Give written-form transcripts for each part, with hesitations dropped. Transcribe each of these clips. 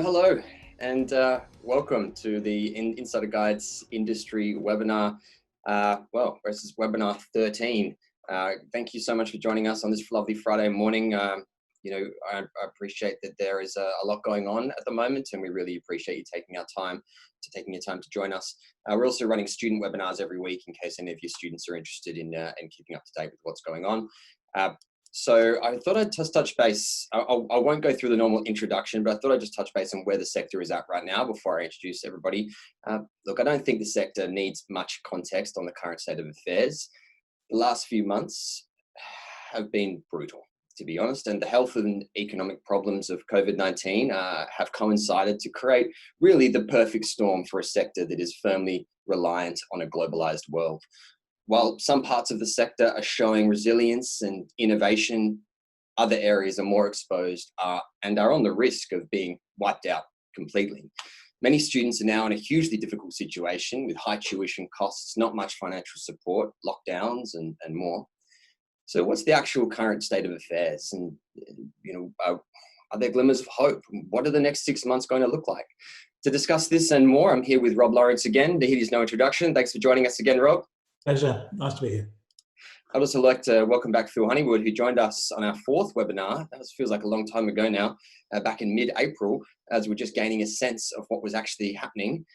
Hello, and welcome to the Insider Guides industry webinar. This is webinar 13. Thank you so much for joining us on this lovely Friday morning. I appreciate that there is a lot going on at the moment, and we really appreciate you taking your time to join us. We're also running student webinars every week in case any of your students are interested in keeping up to date with what's going on. So I thought I'd just touch base. I won't go through the normal introduction, but I thought I'd just touch base on where the sector is at right now before I introduce everybody. Look, I don't think the sector needs much context on the current state of affairs. The last few months have been brutal, to be honest, and the health and economic problems of COVID-19 have coincided to create really the perfect storm for a sector that is firmly reliant on a globalized world. While some parts of the sector are showing resilience and innovation, other areas are more exposed and are on the risk of being wiped out completely. Many students are now in a hugely difficult situation with high tuition costs, not much financial support, lockdowns, and more. So what's the actual current state of affairs? And are there glimmers of hope? What are the next 6 months going to look like? To discuss this and more, I'm here with Rob Lawrence again. He needs no introduction. Thanks for joining us again, Rob. Pleasure. Nice to be here. I'd also like to welcome back Phil Honeywood, who joined us on our 4th webinar. That feels like a long time ago now, back in mid-April, as we're just gaining a sense of what was actually happening.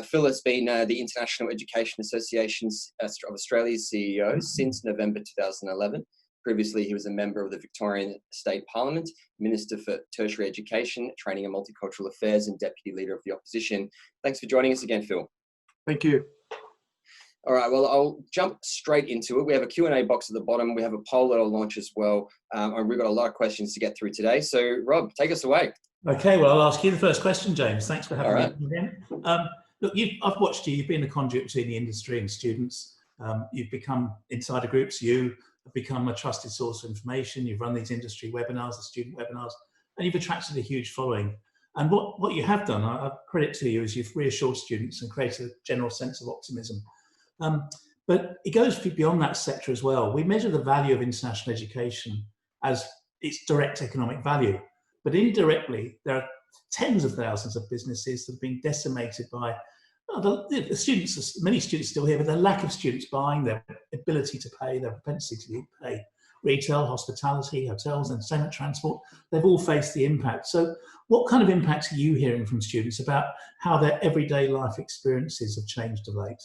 Phil has been the International Education Association of Australia's CEO since November 2011. Previously, he was a member of the Victorian State Parliament, Minister for Tertiary Education, Training and Multicultural Affairs, and Deputy Leader of the Opposition. Thanks for joining us again, Phil. Thank you. All right, well, I'll jump straight into it. We have a Q&A box at the bottom. We have a poll that I'll launch as well. And we've got a lot of questions to get through today. So, Rob, take us away. Okay, well, I'll ask you the first question, James. Thanks for having me again. Look, I've watched you. You've been a conduit between the industry and students. You've become insider groups. You have become a trusted source of information. You've run these industry webinars, the student webinars, and you've attracted a huge following. And what you have done, I credit to you, is you've reassured students and created a general sense of optimism. But it goes beyond that sector as well. We measure the value of international education as its direct economic value, but indirectly, there are tens of thousands of businesses that have been decimated by the students. Many students still here, but the lack of students buying, their ability to pay, their propensity to pay. Retail, hospitality, hotels, entertainment, transport, they've all faced the impact. So what kind of impacts are you hearing from students about how their everyday life experiences have changed of late?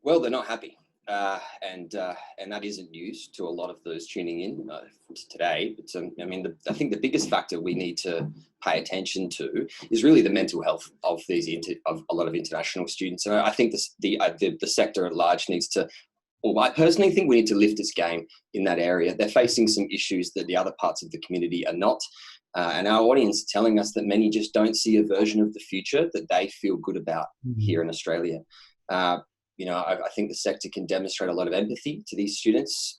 Well, they're not happy, and that isn't news to a lot of those tuning in today. But I think the biggest factor we need to pay attention to is really the mental health of a lot of international students. And I think the sector at large needs to. Well, I personally think we need to lift its game in that area. They're facing some issues that the other parts of the community are not. And our audience are telling us that many just don't see a version of the future that they feel good about here in Australia. I think the sector can demonstrate a lot of empathy to these students.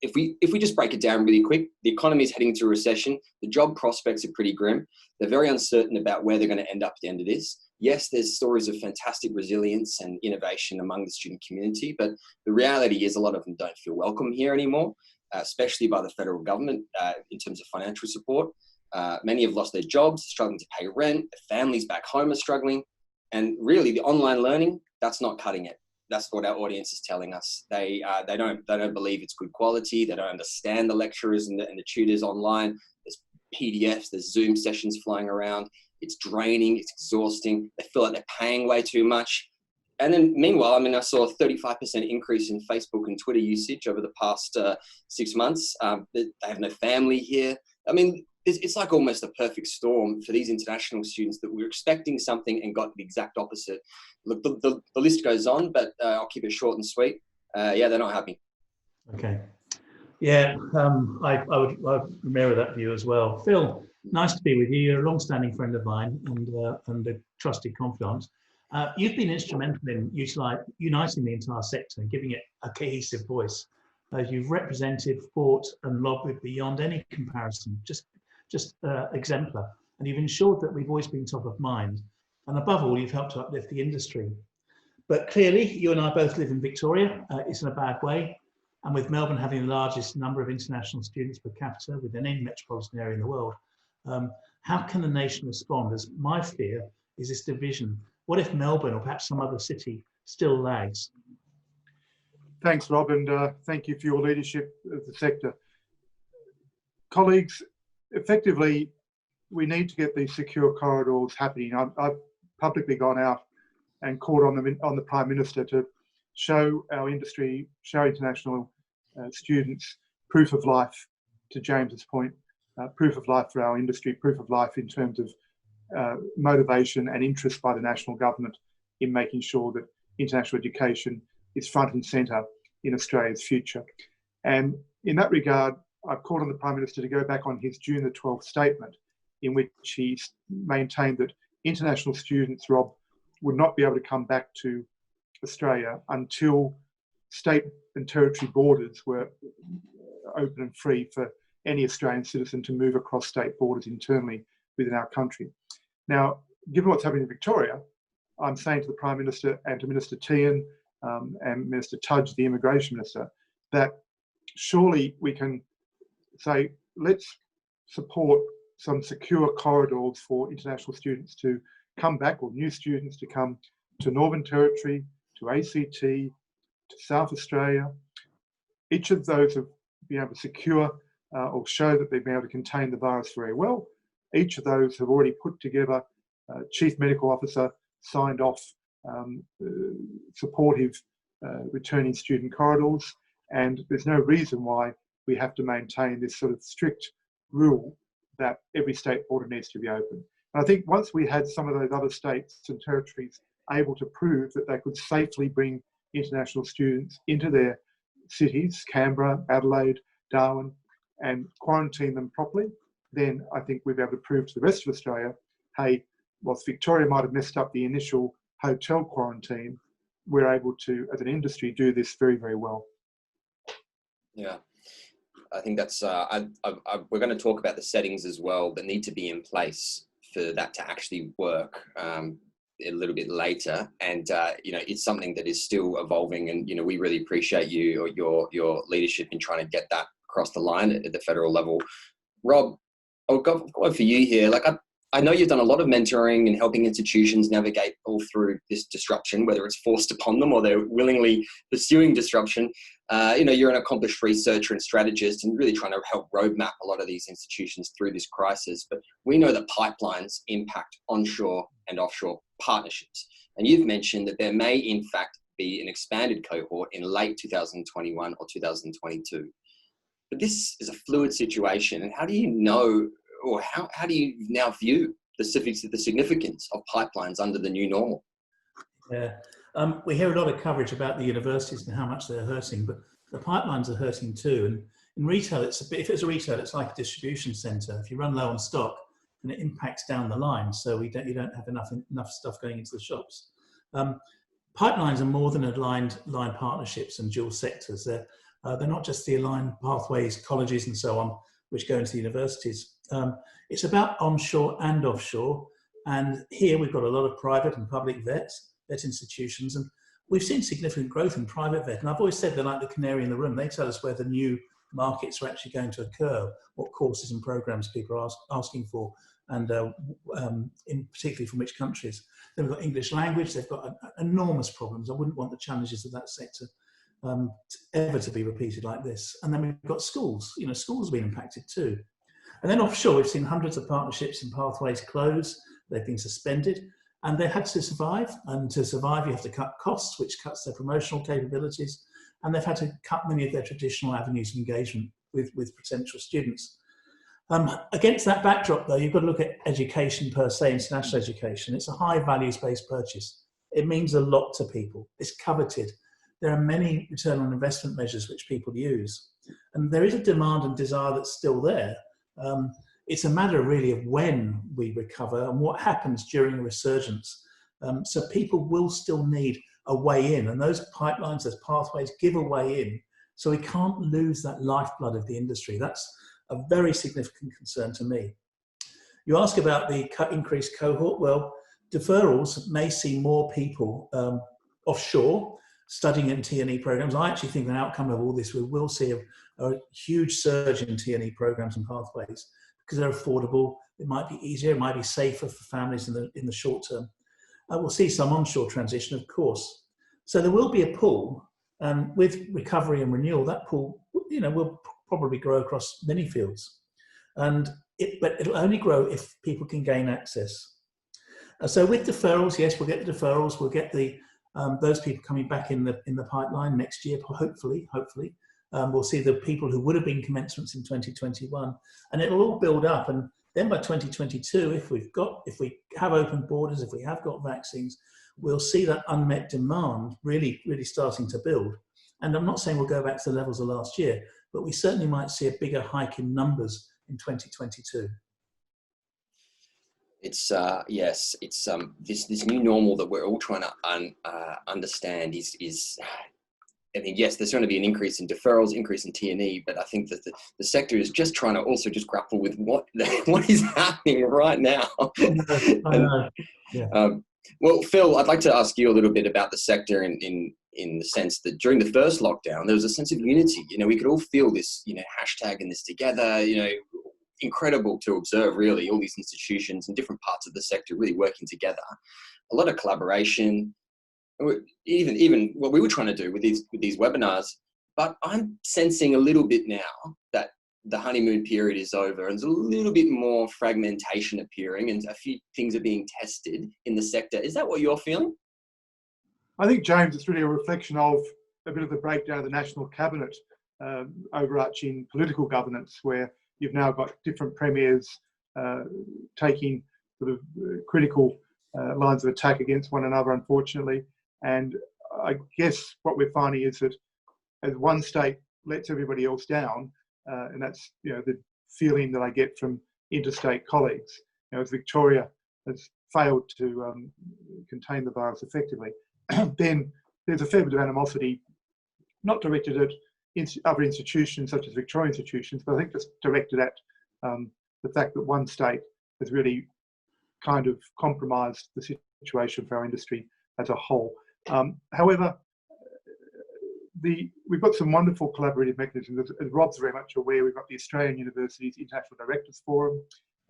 If we just break it down really quick, the economy is heading to a recession. The job prospects are pretty grim. They're very uncertain about where they're going to end up at the end of this. Yes, there's stories of fantastic resilience and innovation among the student community, but the reality is a lot of them don't feel welcome here anymore, especially by the federal government in terms of financial support. Many have lost their jobs, struggling to pay rent. Their families back home are struggling. And really, the online learning, that's not cutting it. That's what our audience is telling us. They don't believe it's good quality. They don't understand the lecturers and the tutors online. There's PDFs, there's Zoom sessions flying around. It's draining, it's exhausting. They feel like they're paying way too much. And then meanwhile, I saw a 35% increase in Facebook and Twitter usage over the past 6 months. They have no family here. It's like almost a perfect storm for these international students that we're expecting something and got the exact opposite. Look, the list goes on, but I'll keep it short and sweet. They're not happy. Okay. Yeah, I would mirror that view as well. Phil, nice to be with you. You're a long-standing friend of mine and a trusted confidant. You've been instrumental in uniting the entire sector and giving it a cohesive voice. You've represented, fought and lobbied beyond any comparison, just exemplar, and you've ensured that we've always been top of mind, and above all, you've helped to uplift the industry. But clearly, you and I both live in Victoria. It's in a bad way, and with Melbourne having the largest number of international students per capita within any metropolitan area in the world, How can the nation respond? As my fear is this division. What if Melbourne or perhaps some other city still lags? Thanks, Rob, and thank you for your leadership of the sector. Colleagues, effectively, we need to get these secure corridors happening. I've publicly gone out and called on the Prime Minister to show our industry, show international students proof of life, to James's point, proof of life for our industry, proof of life in terms of motivation and interest by the national government in making sure that international education is front and centre in Australia's future. And in that regard, I've called on the Prime Minister to go back on his June the 12th statement, in which he maintained that international students, Rob, would not be able to come back to Australia until state and territory borders were open and free for any Australian citizen to move across state borders internally within our country. Now, given what's happening in Victoria, I'm saying to the Prime Minister and to Minister Tehan and Minister Tudge, the Immigration Minister, that surely we can say, let's support some secure corridors for international students to come back, or new students to come to Northern Territory, to ACT, to South Australia. Each of those have been able to secure or show that they've been able to contain the virus very well. Each of those have already put together Chief Medical Officer signed off supportive returning student corridors, and there's no reason why we have to maintain this sort of strict rule that every state border needs to be open. And I think once we had some of those other states and territories able to prove that they could safely bring international students into their cities, Canberra, Adelaide, Darwin, and quarantine them properly, then I think we'll be able to prove to the rest of Australia, hey, whilst Victoria might have messed up the initial hotel quarantine, we're able to, as an industry, do this very, very well. Yeah, I think that's, we're going to talk about the settings as well that need to be in place for that to actually work a little bit later. And, you know, it's something that is still evolving, and, you know, we really appreciate you, or your leadership in trying to get that across the line at the federal level. Rob, I'll go for you here. Like, I know you've done a lot of mentoring and helping institutions navigate all through this disruption, whether it's forced upon them or they're willingly pursuing disruption. You know, you're an accomplished researcher and strategist and really trying to help roadmap a lot of these institutions through this crisis. But we know that pipelines impact onshore and offshore partnerships. And you've mentioned that there may, in fact, be an expanded cohort in late 2021 or 2022. But this is a fluid situation. And how do you know, or how do you now view the significance of pipelines under the new normal? Yeah, we hear a lot of coverage about the universities and how much they're hurting, but the pipelines are hurting too. And in retail, if it's a retail, it's like a distribution centre. If you run low on stock, then it impacts down the line. So you don't have enough stuff going into the shops. Pipelines are more than aligned line partnerships and dual sectors. They're not just the aligned pathways, colleges and so on, which go into the universities. It's about onshore and offshore. And here we've got a lot of private and public vet institutions. And we've seen significant growth in private vet. And I've always said they're like the canary in the room. They tell us where the new markets are actually going to occur, what courses and programs people are asking for, and particularly from which countries. Then we've got English language. They've got enormous problems. I wouldn't want the challenges of that sector ever to be repeated like this. And then we've got schools. You know, schools have been impacted too. And then offshore, we've seen hundreds of partnerships and pathways close. They've been suspended, and they had to survive. And to survive, you have to cut costs, which cuts their promotional capabilities. And they've had to cut many of their traditional avenues of engagement with potential students. Against that backdrop, though, you've got to look at education per se, international education. It's a high values-based purchase. It means a lot to people. It's coveted. There are many return on investment measures which people use. And there is a demand and desire that's still there. It's a matter really of when we recover and what happens during a resurgence. So people will still need a way in, and those pipelines, those pathways give a way in. So we can't lose that lifeblood of the industry. That's a very significant concern to me. You ask about the increased cohort. Well, deferrals may see more people offshore studying in T&E programs. I actually think the outcome of all this, we will see a huge surge in T&E programs and pathways because they're affordable, It might be easier, it might be safer for families in the short term. We'll see some onshore transition, of course. So there will be a pool, and with recovery and renewal, that pool, will probably grow across many fields. But it'll only grow if people can gain access. So with deferrals, yes, we'll get the deferrals. We'll get those people coming back in the pipeline next year, hopefully. We'll see the people who would have been commencements in 2021, and it'll all build up. And then by 2022, if we have open borders, if we have got vaccines, we'll see that unmet demand really, really starting to build. And I'm not saying we'll go back to the levels of last year, but we certainly might see a bigger hike in numbers in 2022. It's this new normal that we're all trying to understand is. I mean, yes, there's going to be an increase in deferrals, increase in T&E, but I think that the sector is just trying to also just grapple with what is happening right now. I know. Yeah. Well, Phil, I'd like to ask you a little bit about the sector in the sense that during the first lockdown, there was a sense of unity. We could all feel this, hashtag and this together, incredible to observe really all these institutions and different parts of the sector really working together. A lot of collaboration. Even what we were trying to do with these webinars, but I'm sensing a little bit now that the honeymoon period is over and there's a little bit more fragmentation appearing and a few things are being tested in the sector. Is that what you're feeling? I think, James, it's really a reflection of a bit of the breakdown of the national cabinet, overarching political governance, where you've now got different premiers taking sort of critical lines of attack against one another, unfortunately. And I guess what we're finding is that as one state lets everybody else down, and that's the feeling that I get from interstate colleagues, as Victoria has failed to contain the virus effectively, then there's a fair bit of animosity, not directed at other institutions such as Victorian institutions, but I think just directed at the fact that one state has really kind of compromised the situation for our industry as a whole. However, we've got some wonderful collaborative mechanisms. As Rob's very much aware, we've got the Australian Universities International Directors Forum,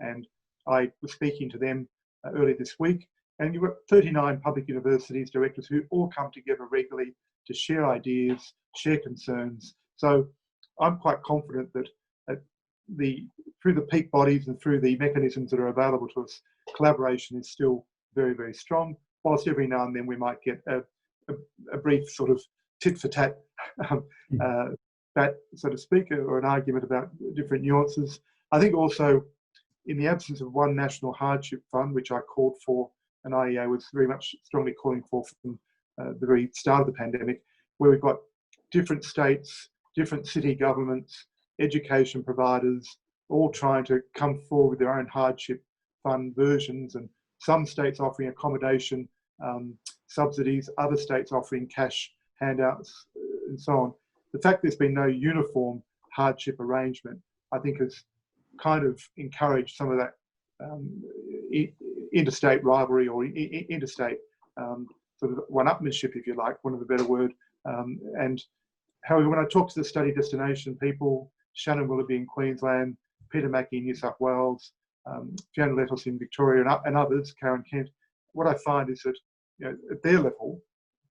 and I was speaking to them earlier this week. And you've got 39 public universities directors who all come together regularly to share ideas, share concerns. So I'm quite confident that through the peak bodies and through the mechanisms that are available to us, collaboration is still very, very strong. Whilst every now and then we might get a brief sort of tit for tat, so to speak, or an argument about different nuances. I think also in the absence of one national hardship fund, which I called for, and IEA was very much strongly calling for from the very start of the pandemic, where we've got different states, different city governments, education providers, all trying to come forward with their own hardship fund versions, and some states offering accommodation subsidies, other states offering cash handouts, and so on. The fact there's been no uniform hardship arrangement, I think, has kind of encouraged some of that interstate rivalry or interstate sort of one-upmanship, if you like, one of the better word. And however, when I talk to the study destination people, Shannon Willoughby in Queensland, Peter Mackey in New South Wales, Fiona Lettos in Victoria, and others, Karen Kent, what I find is that at their level,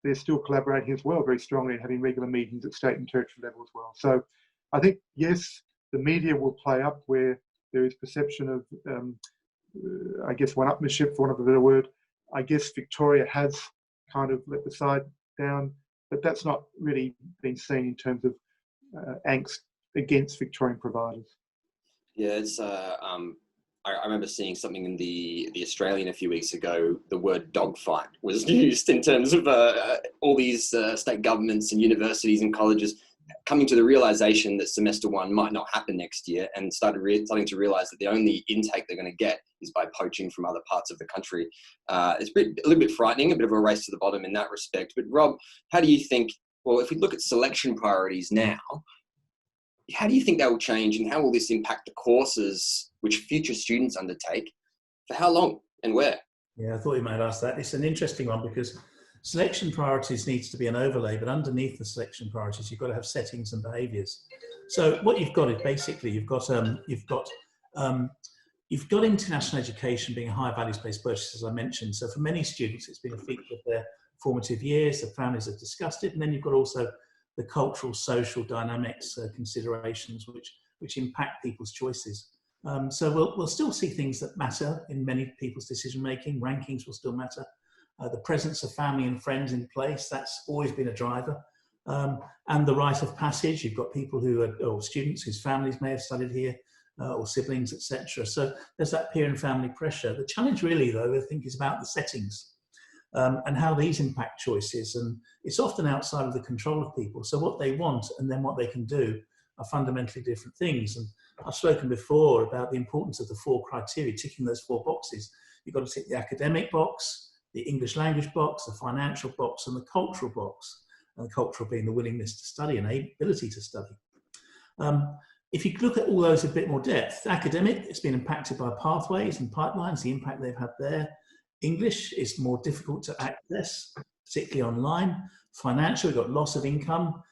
they're still collaborating as well very strongly and having regular meetings at state and territory level as well. So I think, yes, the media will play up where there is perception of, I guess, one-upmanship, for want of a better word. I guess Victoria has kind of let the side down, but that's not really been seen in terms of angst against Victorian providers. Yeah, it's. I remember seeing something in the Australian a few weeks ago. The word dogfight was used in terms of all these state governments and universities and colleges coming to the realization that semester one might not happen next year, and starting to realize that the only intake they're going to get is by poaching from other parts of the country. It's a little bit frightening, a bit of a race to the bottom in that respect. But Rob, how do you think, well, if we look at selection priorities now, how do you think that will change, and how will this impact the courses which future students undertake? For how long and where? Yeah, I thought you might ask that. It's an interesting one because selection priorities needs to be an overlay, but underneath the selection priorities, you've got to have settings and behaviours. So what you've got is basically you've got you've got international education being a high values-based purchase, as I mentioned. So for many students, it's been a feature of their formative years. The families have discussed it. And then you've got also the cultural, social dynamics considerations which impact people's choices. So we'll still see things that matter in many people's decision-making. Rankings will still matter. The presence of family and friends in place, that's always been a driver. And the rite of passage, you've got people who are, or students whose families may have studied here, or siblings, etc. So there's that peer and family pressure. The challenge really, though, I think, is about the settings and how these impact choices. And it's often outside of the control of people. So what they want and then what they can do are fundamentally different things. And I've spoken before about the importance of the 4 criteria, ticking those 4 boxes. You've got to tick the academic box, the English language box, the financial box, and the cultural box. And the cultural being the willingness to study and ability to study. If you look at all those in a bit more depth, academic, it's been impacted by pathways and pipelines, the impact they've had there. English is more difficult to access, particularly online. Financial, we've got loss of income,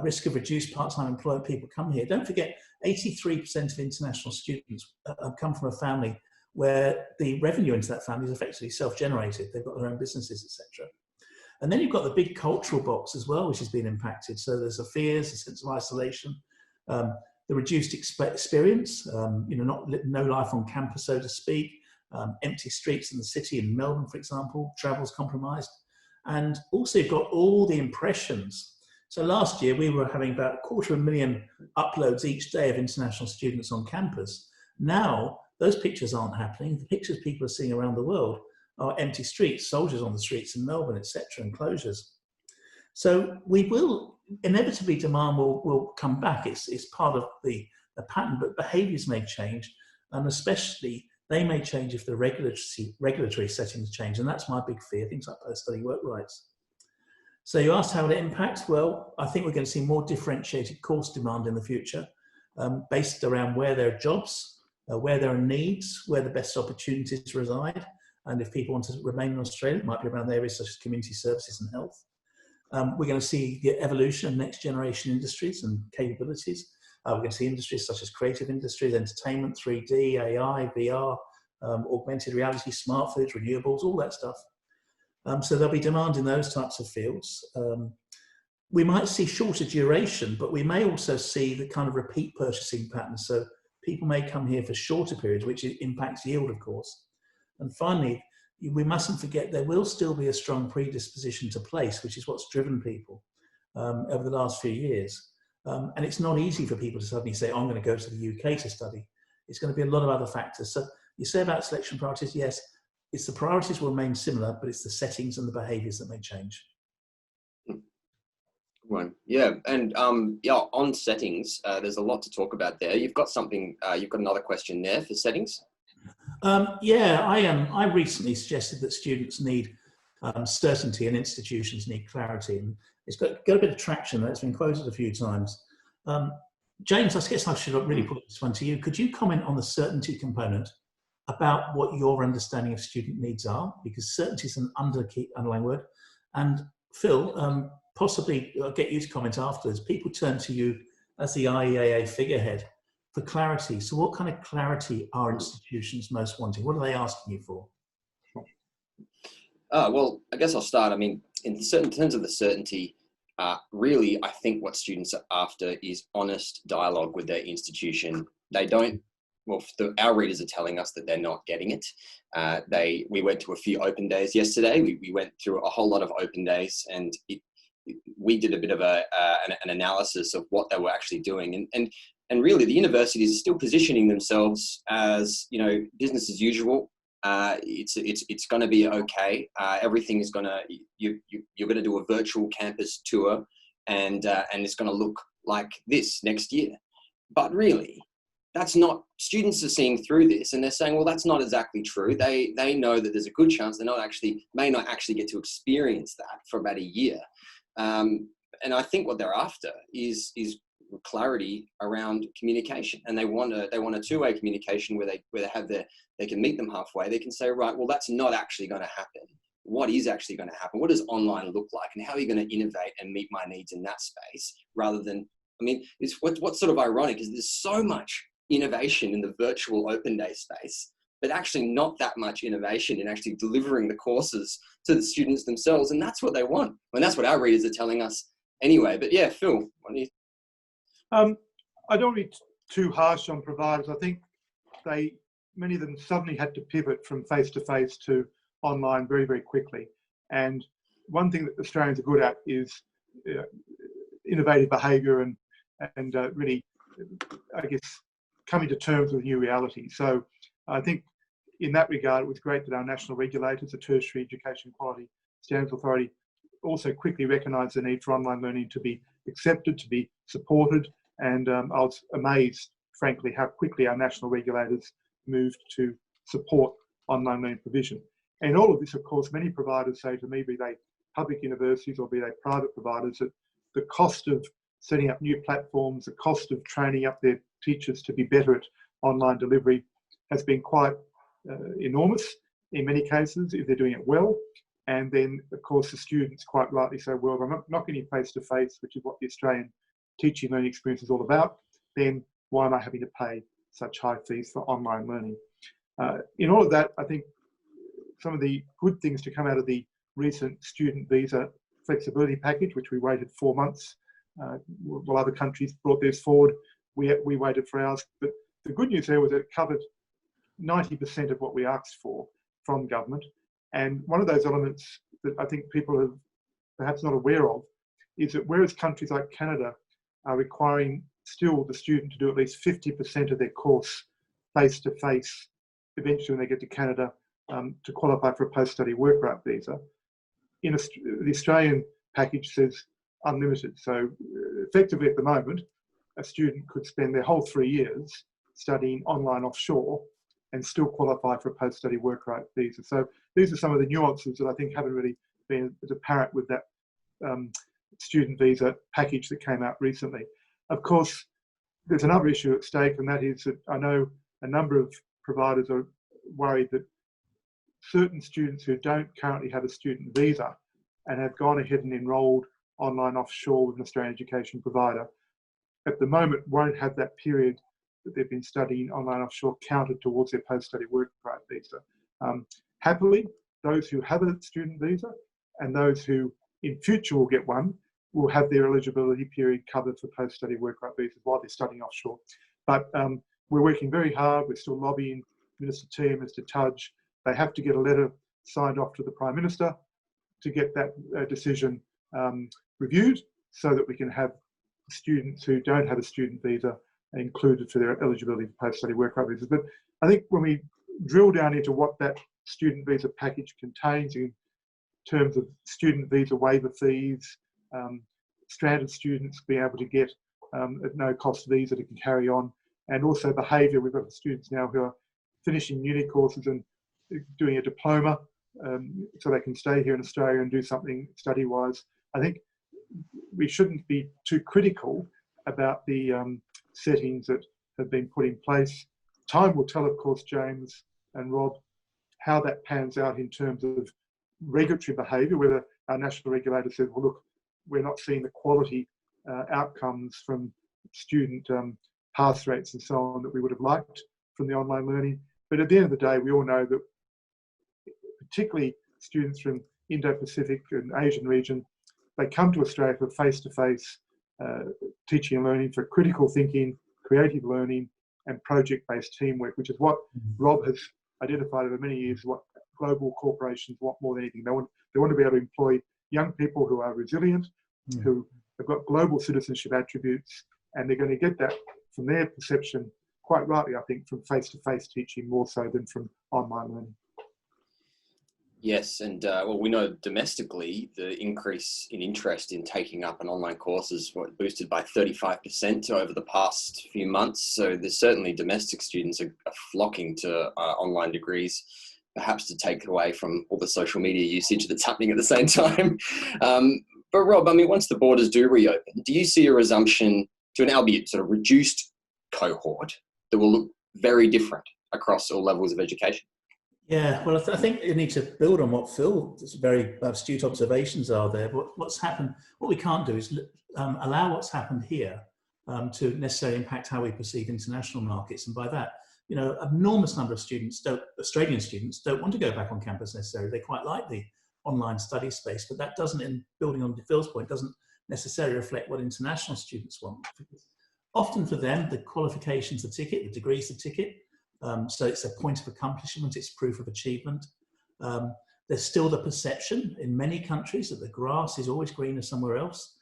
risk of reduced part-time employment, people come here. Don't forget, 83% of international students come from a family where the revenue into that family is effectively self-generated. They've got their own businesses, etc. And then you've got the big cultural box as well, which has been impacted. So there's the fears, a sense of isolation, the reduced experience, no life on campus, so to speak, empty streets in the city in Melbourne, for example, travel's compromised. And also you've got all the impressions. So last year we were having about 250,000 uploads each day of international students on campus. Now those pictures aren't happening. The pictures people are seeing around the world are empty streets, soldiers on the streets in Melbourne, etc., and closures. So we will, inevitably demand will come back. It's part of the pattern, but behaviours may change, and especially they may change if the regulatory settings change, and that's my big fear, things like post-study work rights. So you asked how it impacts. Well, I think we're going to see more differentiated course demand in the future, based around where there are jobs, where there are needs, where the best opportunities reside. And if people want to remain in Australia, it might be around areas such as community services and health. We're going to see the evolution of next generation industries and capabilities. We're going to see industries such as creative industries, entertainment, 3D, AI, VR, augmented reality, smart foods, renewables, all that stuff. So there'll be demand in those types of fields. We might see shorter duration, but we may also see the kind of repeat purchasing patterns. So people may come here for shorter periods, which impacts yield, of course. And finally, we mustn't forget there will still be a strong predisposition to place, which is what's driven people over the last few years. And it's not easy for people to suddenly say, I'm going to go to the UK to study. It's going to be a lot of other factors. So you say about selection priorities, yes, it's the priorities will remain similar, but it's the settings and the behaviours that may change. Right. Yeah, and on settings, there's a lot to talk about there. You've got something. You've got another question there for settings. I recently suggested that students need certainty and institutions need clarity, and it's got a bit of traction there. It's been quoted a few times. James, I guess I should really put this one to you. Could you comment on the certainty component about what your understanding of student needs are? Because certainty is an underlying word. And Phil, possibly I'll get you to comment afterwards. People turn to you as the IEAA figurehead for clarity. So what kind of clarity are institutions most wanting? What are they asking you for? Well, I guess I'll start. I mean, in terms of the certainty, really, I think what students are after is honest dialogue with their institution. They don't, well, our readers are telling us that they're not getting it. We went to a few open days yesterday. We went through a whole lot of open days, and we did a bit of an analysis of what they were actually doing. And really, the universities are still positioning themselves as, business as usual. It's going to be okay. Everything is going to, you're going to do a virtual campus tour, and it's going to look like this next year. But really, that's not, students are seeing through this, and they're saying, well, that's not exactly true. They know that there's a good chance they may not actually get to experience that for about a year. And I think what they're after is clarity around communication, and they want a two-way communication where they can meet them halfway. They can say, right, well, that's not actually going to happen. What is actually going to happen? What does online look like, and how are you going to innovate and meet my needs in that space? Rather than, I mean, it's what's sort of ironic is there's so much innovation in the virtual open day space, but actually not that much innovation in actually delivering the courses to the students themselves. And that's what they want. And that's what our readers are telling us anyway. But yeah, Phil, what do you? I don't want to be too harsh on providers. I think many of them suddenly had to pivot from face-to-face to online very, very quickly. And one thing that Australians are good at is innovative behaviour and really, I guess, coming to terms with new reality. So I think in that regard, it was great that our national regulators, the Tertiary Education Quality Standards Authority, also quickly recognised the need for online learning to be accepted, to be supported. And I was amazed, frankly, how quickly our national regulators moved to support online learning provision. And all of this, of course, many providers say to me, be they public universities or be they private providers, that the cost of setting up new platforms, the cost of training up their teachers to be better at online delivery has been quite enormous in many cases if they're doing it well. And then, of course, the students quite rightly say, well, I'm not getting face-to-face, which is what the Australian teaching learning experience is all about, then why am I having to pay such high fees for online learning? In all of that, I think some of the good things to come out of the recent student visa flexibility package, which we waited 4 months, while other countries brought theirs forward, we waited for ours. But the good news there was that it covered 90% of what we asked for from government. And one of those elements that I think people are perhaps not aware of is that whereas countries like Canada are requiring still the student to do at least 50% of their course face-to-face eventually when they get to Canada to qualify for a post-study work right visa, the Australian package says unlimited. So effectively at the moment, a student could spend their whole 3 years studying online offshore and still qualify for a post-study work right visa. So these are some of the nuances that I think haven't really been as apparent with that student visa package that came out recently. Of course, there's another issue at stake, and that is that I know a number of providers are worried that certain students who don't currently have a student visa and have gone ahead and enrolled online offshore with an Australian education provider, at the moment won't have that period that they've been studying online offshore counted towards their post-study work right visa. Happily, those who have a student visa and those who in future will get one will have their eligibility period covered for post-study work right visas while they're studying offshore. But we're working very hard. We're still lobbying Minister T and Mr Tudge. They have to get a letter signed off to the Prime Minister to get that decision reviewed so that we can have students who don't have a student visa included for their eligibility for post-study work right visas. But I think when we drill down into what that student visa package contains in terms of student visa waiver fees, stranded students being able to get at no cost visa to carry on, and also behaviour. We've got students now who are finishing uni courses and doing a diploma so they can stay here in Australia and do something study-wise. I think we shouldn't be too critical about the settings that have been put in place. Time will tell, of course, James and Rob, how that pans out in terms of regulatory behaviour, whether our national regulator says, well, look, we're not seeing the quality outcomes from student pass rates and so on that we would have liked from the online learning. But at the end of the day, we all know that particularly students from Indo-Pacific and Asian region, they come to Australia for face-to-face teaching and learning, for critical thinking, creative learning, and project-based teamwork, which is what Rob has identified over many years, what global corporations want more than anything. They want to be able to employ young people who are resilient, who have got global citizenship attributes, and they're going to get that from their perception, quite rightly, I think, from face-to-face teaching more so than from online learning. Yes, and well, we know domestically the increase in interest in taking up an online course is boosted by 35% over the past few months. So there's certainly domestic students are flocking to online degrees, perhaps to take away from all the social media usage that's happening at the same time. But Rob, I mean, once the borders do reopen, do you see a resumption to an albeit sort of reduced cohort that will look very different across all levels of education? Yeah, well, I think you need to build on what Phil's very astute observations are there. What's happened, what we can't do is allow what's happened here to necessarily impact how we perceive international markets. And by that, you know, an enormous number of students, Australian students, don't want to go back on campus necessarily. They quite like the online study space, but that doesn't, in building on Phil's point, doesn't necessarily reflect what international students want. Often for them, the qualification's the ticket, the degree's the ticket. So it's a point of accomplishment, it's proof of achievement. There's still the perception in many countries that the grass is always greener somewhere else.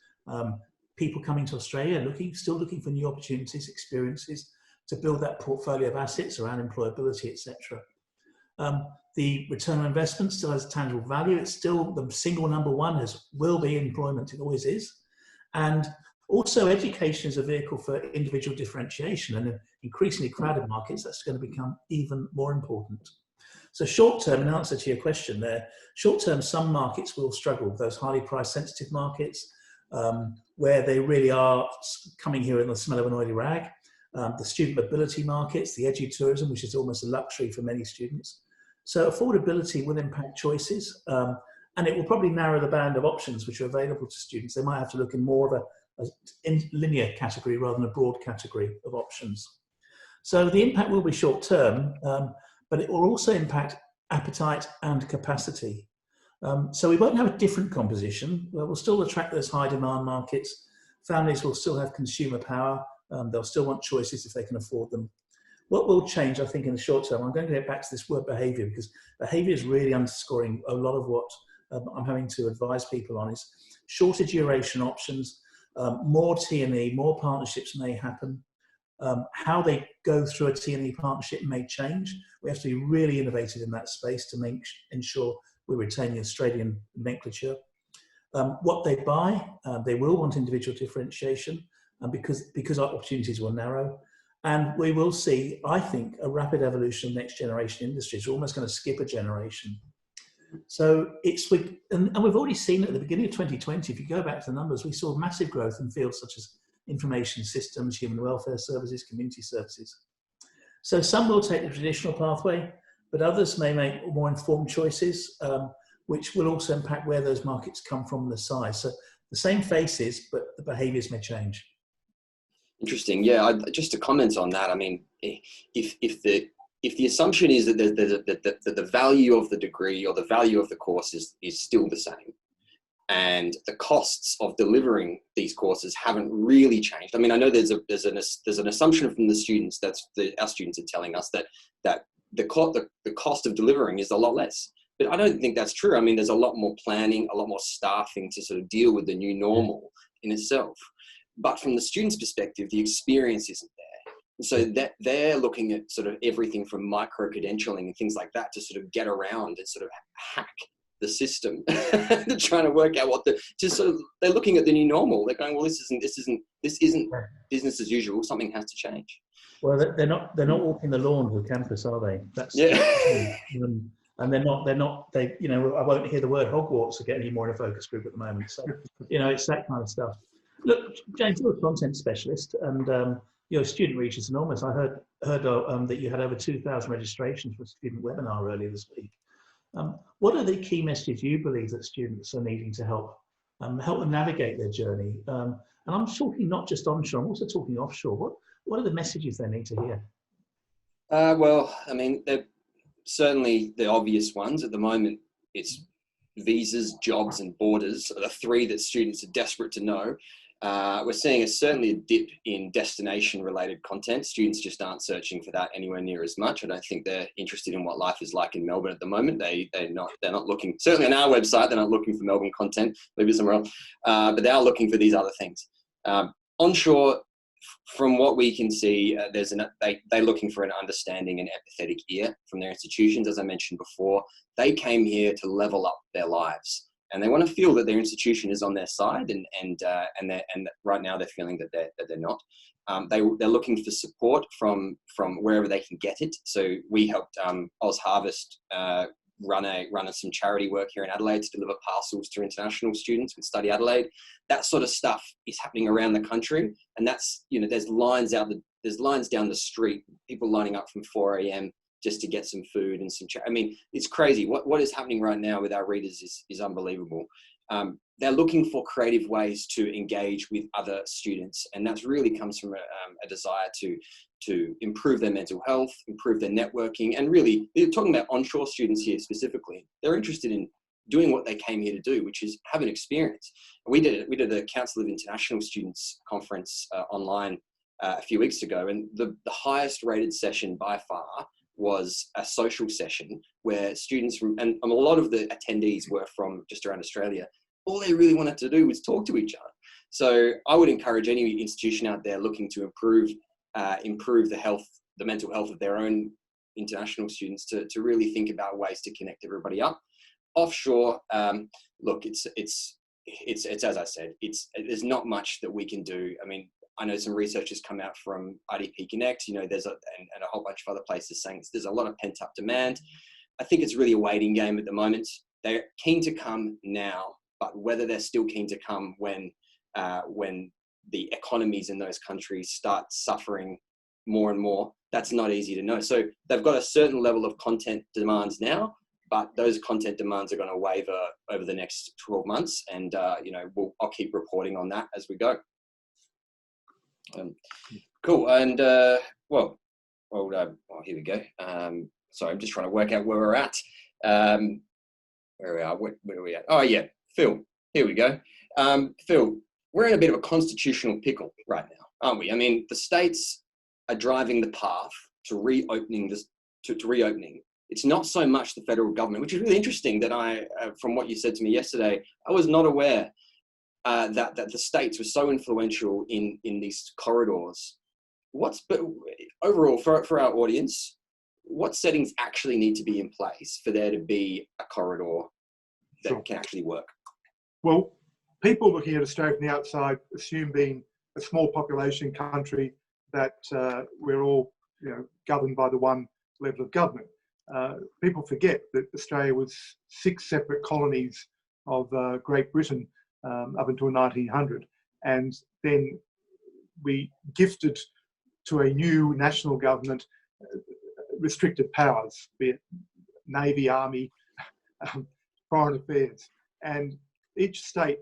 People coming to Australia still looking for new opportunities, experiences to build that portfolio of assets around employability, etc. The return on investment still has tangible value. It's still the single number one will be employment, it always is. And also education is a vehicle for individual differentiation, and in increasingly crowded markets, that's going to become even more important. So short term, in answer to your question there, short term, some markets will struggle, those highly price sensitive markets, where they really are coming here in the smell of an oily rag. The student mobility markets, the edu-tourism, which is almost a luxury for many students. So affordability will impact choices, and it will probably narrow the band of options which are available to students. They might have to look in more of a linear category rather than a broad category of options. So the impact will be short term, but it will also impact appetite and capacity. So we won't have a different composition. We'll still attract those high demand markets. Families will still have consumer power. They'll still want choices if they can afford them. What will change, I think, in the short term, I'm going to get back to this word behaviour, because behaviour is really underscoring a lot of what I'm having to advise people on, is shorter duration options, more T&E, more partnerships may happen. How they go through a T&E partnership may change. We have to be really innovative in that space to ensure we retain the Australian nomenclature. What they buy, they will want individual differentiation, because our opportunities will narrow. And we will see, I think, a rapid evolution of next generation industries. We're almost going to skip a generation. So and we've already seen at the beginning of 2020, if you go back to the numbers, we saw massive growth in fields such as information systems, human welfare services, community services. So some will take the traditional pathway, but others may make more informed choices, which will also impact where those markets come from and the size. So the same faces, but the behaviours may change. Interesting. Yeah, just to comment on that, I mean, if the assumption is that the value of the degree or the value of the course is still the same, and the costs of delivering these courses haven't really changed. I mean, I know there's an assumption from the students, our students are telling us that the cost of delivering is a lot less. But I don't think that's true. I mean, there's a lot more planning, a lot more staffing to sort of deal with the new normal in itself. But from the student's perspective, the experience isn't there. So that they're looking at sort of everything from micro-credentialing and things like that to sort of get around and sort of hack the system. They're trying to work out they're looking at the new normal. They're going, well, this isn't business as usual. Something has to change. Well, they're not walking the lawns of campus, are they? That's and they're not, I won't hear the word Hogwarts get any more in a focus group at the moment. So, it's that kind of stuff. Look, James, you're a content specialist, and your student reach is enormous. I heard that you had over 2,000 registrations for a student webinar earlier this week. What are the key messages you believe that students are needing to help them navigate their journey? And I'm talking not just onshore, I'm also talking offshore. What are the messages they need to hear? Well, I mean, they're certainly the obvious ones. At the moment, it's visas, jobs, and borders are the three that students are desperate to know. We're seeing certainly a dip in destination-related content. Students just aren't searching for that anywhere near as much. I don't think they're interested in what life is like in Melbourne at the moment. They're not looking, certainly on our website, they're not looking for Melbourne content, maybe somewhere else, but they are looking for these other things. Onshore, from what we can see, they're looking for an understanding and empathetic ear from their institutions. As I mentioned before, they came here to level up their lives, and they want to feel that their institution is on their side. And right now they're feeling that they're not. They're looking for support from wherever they can get it. So we helped Oz Harvest run some charity work here in Adelaide to deliver parcels to international students with Study Adelaide. That sort of stuff is happening around the country, and that's, there's lines down the street, people lining up from 4 a.m. just to get some food and some I mean, it's crazy. What is happening right now with our readers is unbelievable. they're looking for creative ways to engage with other students. And that really comes from a desire to improve their mental health, improve their networking, and really, they're talking about onshore students here specifically. They're interested in doing what they came here to do, which is have an experience. We did a Council of International Students conference online a few weeks ago, and the highest rated session by far was a social session where students from, and a lot of the attendees were from just around Australia. All they really wanted to do was talk to each other. So I would encourage any institution out there looking to improve the mental health of their own international students to really think about ways to connect everybody up. Offshore, look, it's as I said, there's not much that we can do. I mean, I know some research has come out from IDP Connect, and a whole bunch of other places saying there's a lot of pent up demand. I think it's really a waiting game at the moment. They're keen to come now, but whether they're still keen to come when the economies in those countries start suffering more and more, that's not easy to know. So they've got a certain level of content demands now, but those content demands are going to waver over the next 12 months. And, I'll keep reporting on that as we go. Cool. And, here we go. Sorry, I'm just trying to work out where we're at. Where we are, where are we at? Oh yeah, Phil, here we go. Phil, we're in a bit of a constitutional pickle right now, aren't we? I mean, the states are driving the path to reopening this, to reopening. It's not so much the federal government, which is really interesting that from what you said to me yesterday, I was not aware that the states were so influential in these corridors. But overall, for our audience, what settings actually need to be in place for there to be a corridor that can actually work? Well, people looking at Australia from the outside assume, being a small population country, that we're all governed by the one level of government. People forget that Australia was 6 separate colonies of Great Britain up until 1900, and then we gifted to a new national government restricted powers, be it Navy, Army, Foreign Affairs, and each state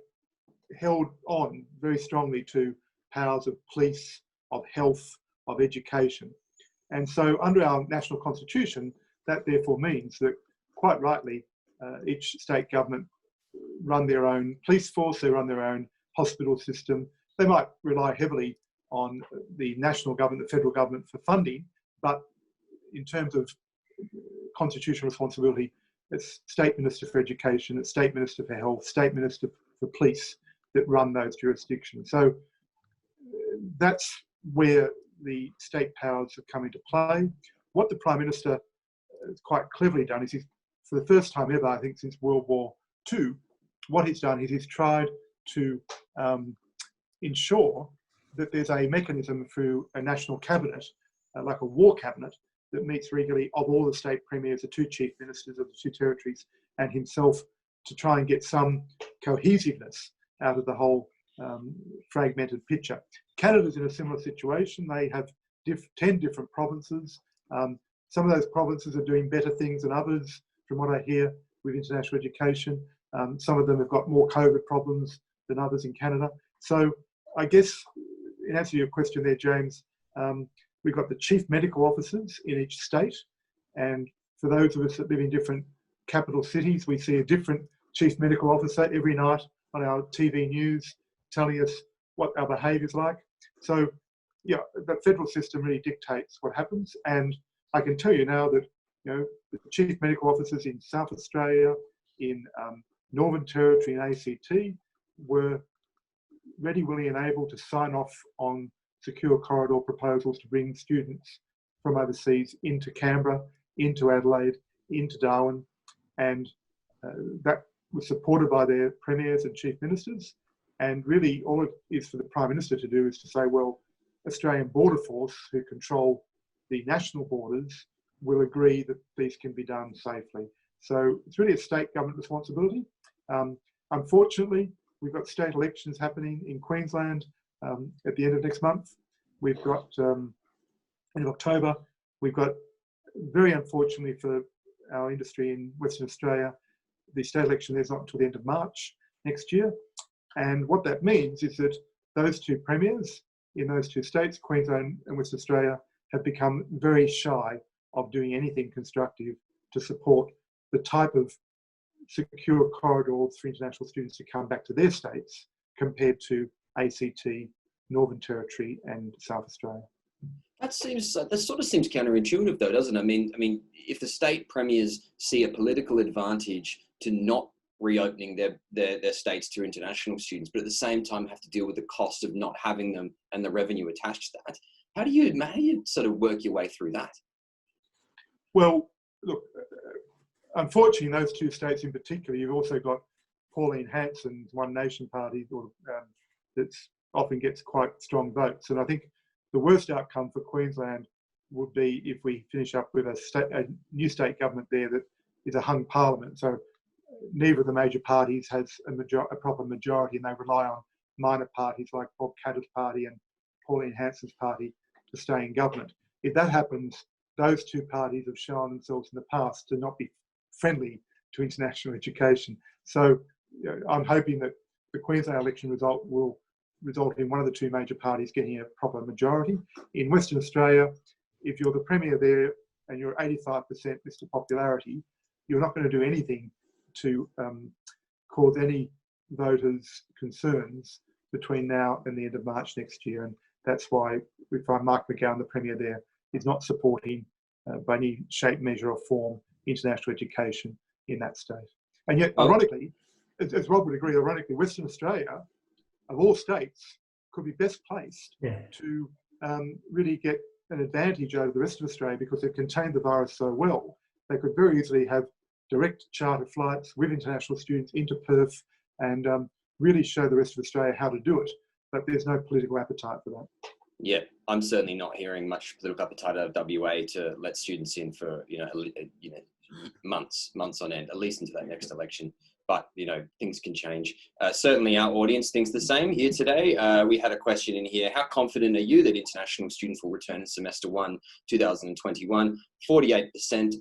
held on very strongly to powers of police, of health, of education. And so under our national constitution, that therefore means that, quite rightly, each state government run their own police force, they run their own hospital system. They might rely heavily on the national government, the federal government, for funding, but in terms of constitutional responsibility, it's State Minister for Education, it's State Minister for Health, State Minister for Police that run those jurisdictions. So that's where the state powers have come into play. What the Prime Minister has quite cleverly done is, for the first time ever, I think since World War II, what he's done is he's tried to ensure that there's a mechanism through a national cabinet, like a war cabinet, that meets regularly, of all the state premiers, the 2 chief ministers of the 2 territories, and himself, to try and get some cohesiveness out of the whole fragmented picture. Canada's in a similar situation. They have 10 different provinces. Some of those provinces are doing better things than others, from what I hear with international education. Some of them have got more COVID problems than others in Canada. So I guess, in answer to your question there, James, we've got the chief medical officers in each state. And for those of us that live in different capital cities, we see a different chief medical officer every night on our TV news telling us what our behaviour's like. So, yeah, the federal system really dictates what happens. And I can tell you now that, the chief medical officers in South Australia, in Northern Territory and ACT were ready, willing and able to sign off on secure corridor proposals to bring students from overseas into Canberra, into Adelaide, into Darwin, and that was supported by their premiers and chief ministers. And really all it is for the Prime Minister to do is to say, well, Australian Border Force, who control the national borders, will agree that these can be done safely. So it's really a state government responsibility. Unfortunately, we've got state elections happening in Queensland at the end of next month. We've got, in October, we've got, very unfortunately for our industry in Western Australia, the state election there's not until the end of March. next year. And what that means is that those two premiers in those two states, Queensland and Western Australia, have become very shy of doing anything constructive to support the type of secure corridors for international students to come back to their states compared to ACT, Northern Territory and South Australia. That sort of seems counterintuitive, though, doesn't it? I mean, if the state premiers see a political advantage to not reopening their states to international students, but at the same time have to deal with the cost of not having them and the revenue attached to that, how do you sort of work your way through that? Well, look, unfortunately, in those two states in particular, you've also got Pauline Hanson's One Nation Party, that often gets quite strong votes. And I think the worst outcome for Queensland would be if we finish up with a new state government there that is a hung parliament. So neither of the major parties has a proper majority, and they rely on minor parties like Bob Katter's party and Pauline Hanson's party to stay in government. If that happens, those two parties have shown themselves in the past to not be friendly to international education. So I'm hoping that the Queensland election result will result in one of the two major parties getting a proper majority. In Western Australia, if you're the premier there and you're 85% Mr. Popularity, you're not going to do anything to cause any voters' concerns between now and the end of March next year. And that's why we find Mark McGowan, the premier there, is not supporting by any shape, measure or form international education in that state. And yet, ironically, as Rob would agree, ironically, Western Australia, of all states, could be best placed to really get an advantage over the rest of Australia because they've contained the virus so well. They could very easily have direct charter flights with international students into Perth and really show the rest of Australia how to do it. But there's no political appetite for that. Yeah, I'm certainly not hearing much political appetite out of WA to let students in for months on end, at least into that next election. But things can change. Certainly, our audience thinks the same here today. We had a question in here: how confident are you that international students will return in semester 1, 2021? 48%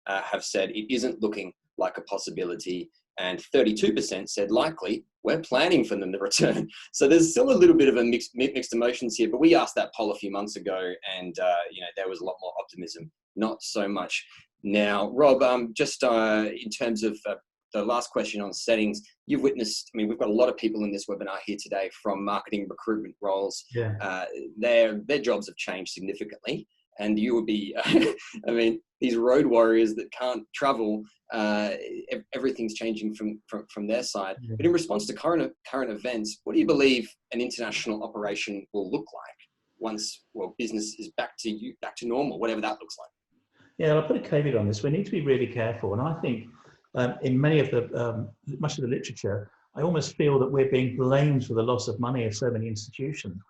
have said it isn't looking like a possibility, and 32% said likely. We're planning for them to return. So there's still a little bit of a mixed emotions here, but we asked that poll a few months ago and there was a lot more optimism, not so much now. Rob, just in terms of the last question on settings, you've witnessed, we've got a lot of people in this webinar here today from marketing recruitment roles. Yeah. Their jobs have changed significantly. And you would be, these road warriors that can't travel, everything's changing from their side. Yeah. But in response to current events, what do you believe an international operation will look like once business is back to normal, whatever that looks like? Yeah, I'll put a caveat on this. We need to be really careful, and I think in much of the literature, I almost feel that we're being blamed for the loss of money of so many institutions.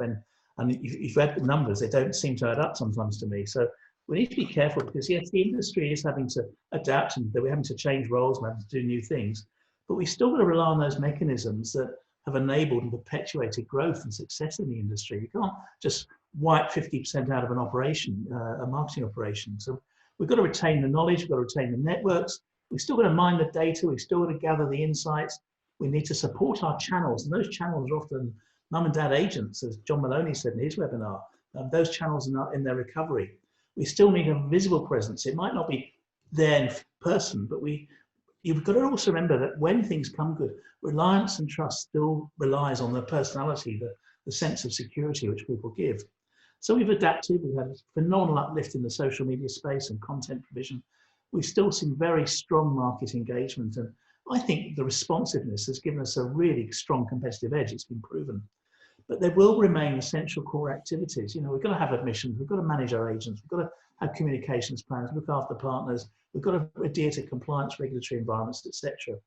And you've read the numbers, they don't seem to add up sometimes to me. So we need to be careful because yes, the industry is having to adapt and we're having to change roles and having to do new things, but we still got to rely on those mechanisms that have enabled and perpetuated growth and success in the industry. You can't just wipe 50% out of an operation, a marketing operation. So we've got to retain the knowledge, we've got to retain the networks, we've still got to mine the data, we've still got to gather the insights. We need to support our channels, and those channels are often mum and dad agents, as John Maloney said in his webinar. Those channels are not in their recovery. We still need a visible presence. It might not be there in person, but you've got to also remember that when things come good, reliance and trust still relies on the personality, the sense of security which people give. So we've adapted, we've had a phenomenal uplift in the social media space and content provision. We've still seen very strong market engagement, and I think the responsiveness has given us a really strong competitive edge. It's been proven. But there will remain essential core activities. We've got to have admissions, we've got to manage our agents, we've got to have communications plans, look after partners, we've got to adhere to compliance, regulatory environments, etc.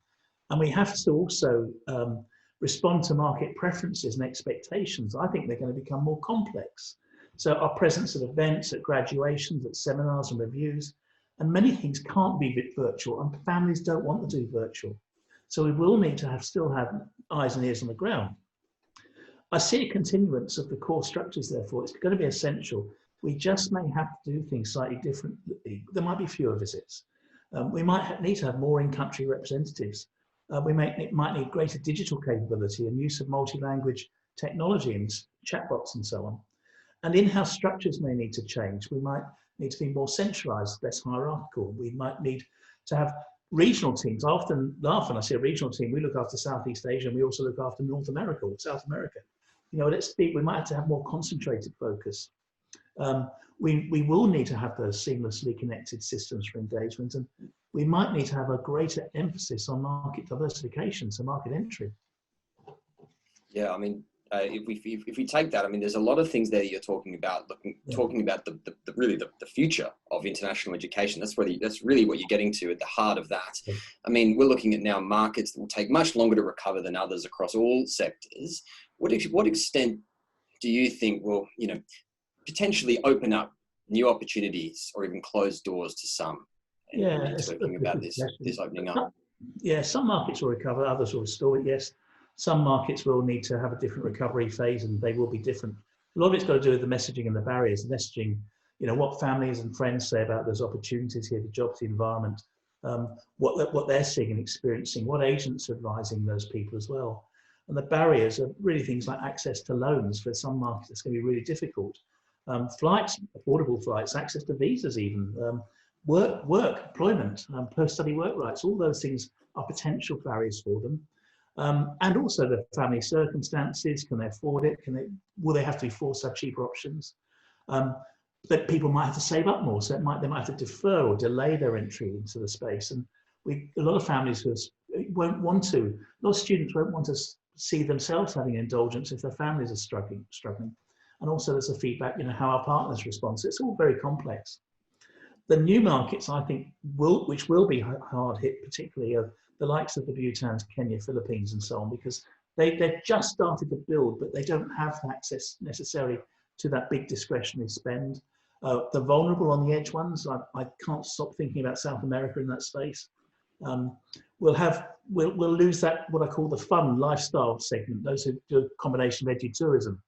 And we have to also respond to market preferences and expectations. I think they're going to become more complex. So our presence at events, at graduations, at seminars and reviews, and many things can't be virtual, and families don't want to do virtual. So we will need to still have eyes and ears on the ground. I see a continuance of the core structures, therefore. It's going to be essential. We just may have to do things slightly differently. There might be fewer visits. We might need to have more in-country representatives. It might need greater digital capability and use of multi-language technology and chatbots and so on. And in-house structures may need to change. We might need to be more centralized, less hierarchical. We might need to have regional teams. I often laugh when I see a regional team. We look after Southeast Asia and we also look after North America or South America. You know, we might have to have more concentrated focus. We will need to have those seamlessly connected systems for engagement, and we might need to have a greater emphasis on market diversification, so market entry. Yeah, I mean, if we take that, I mean, there's a lot of things there you're talking about, talking about the future of international education. That's really what you're getting to at the heart of that. I mean, we're looking at now markets that will take much longer to recover than others across all sectors. What extent do you think will, you know, potentially open up new opportunities or even close doors to some? And talking about this opening up. Yeah, some markets will recover, others will restore it, yes. Some markets will need to have a different recovery phase and they will be different. A lot of it's got to do with the messaging and the barriers. The messaging, you know, what families and friends say about those opportunities here, the jobs, the environment, what they're seeing and experiencing, what agents are advising those people as well. And the barriers are really things like access to loans. For some markets, it's going to be really difficult. Flights, affordable flights, access to visas even, work, employment, post-study work rights, all those things are potential barriers for them. And also the family circumstances, can they afford it? Will they have to be forced to have cheaper options? That people might have to save up more, so they might have to defer or delay their entry into the space. And a lot of families won't want to, a lot of students won't want to see themselves having indulgence if their families are struggling. And also there's a feedback, you know, how our partners respond. So it's all very complex. The new markets, I think, which will be hard hit, particularly are the likes of the Bhutans, Kenya, Philippines, and so on, because they've just started to build, but they don't have access necessarily to that big discretionary spend. The vulnerable on the edge ones, I can't stop thinking about South America in that space. We'll lose that, what I call the fun lifestyle segment, those who do a combination of edutourism.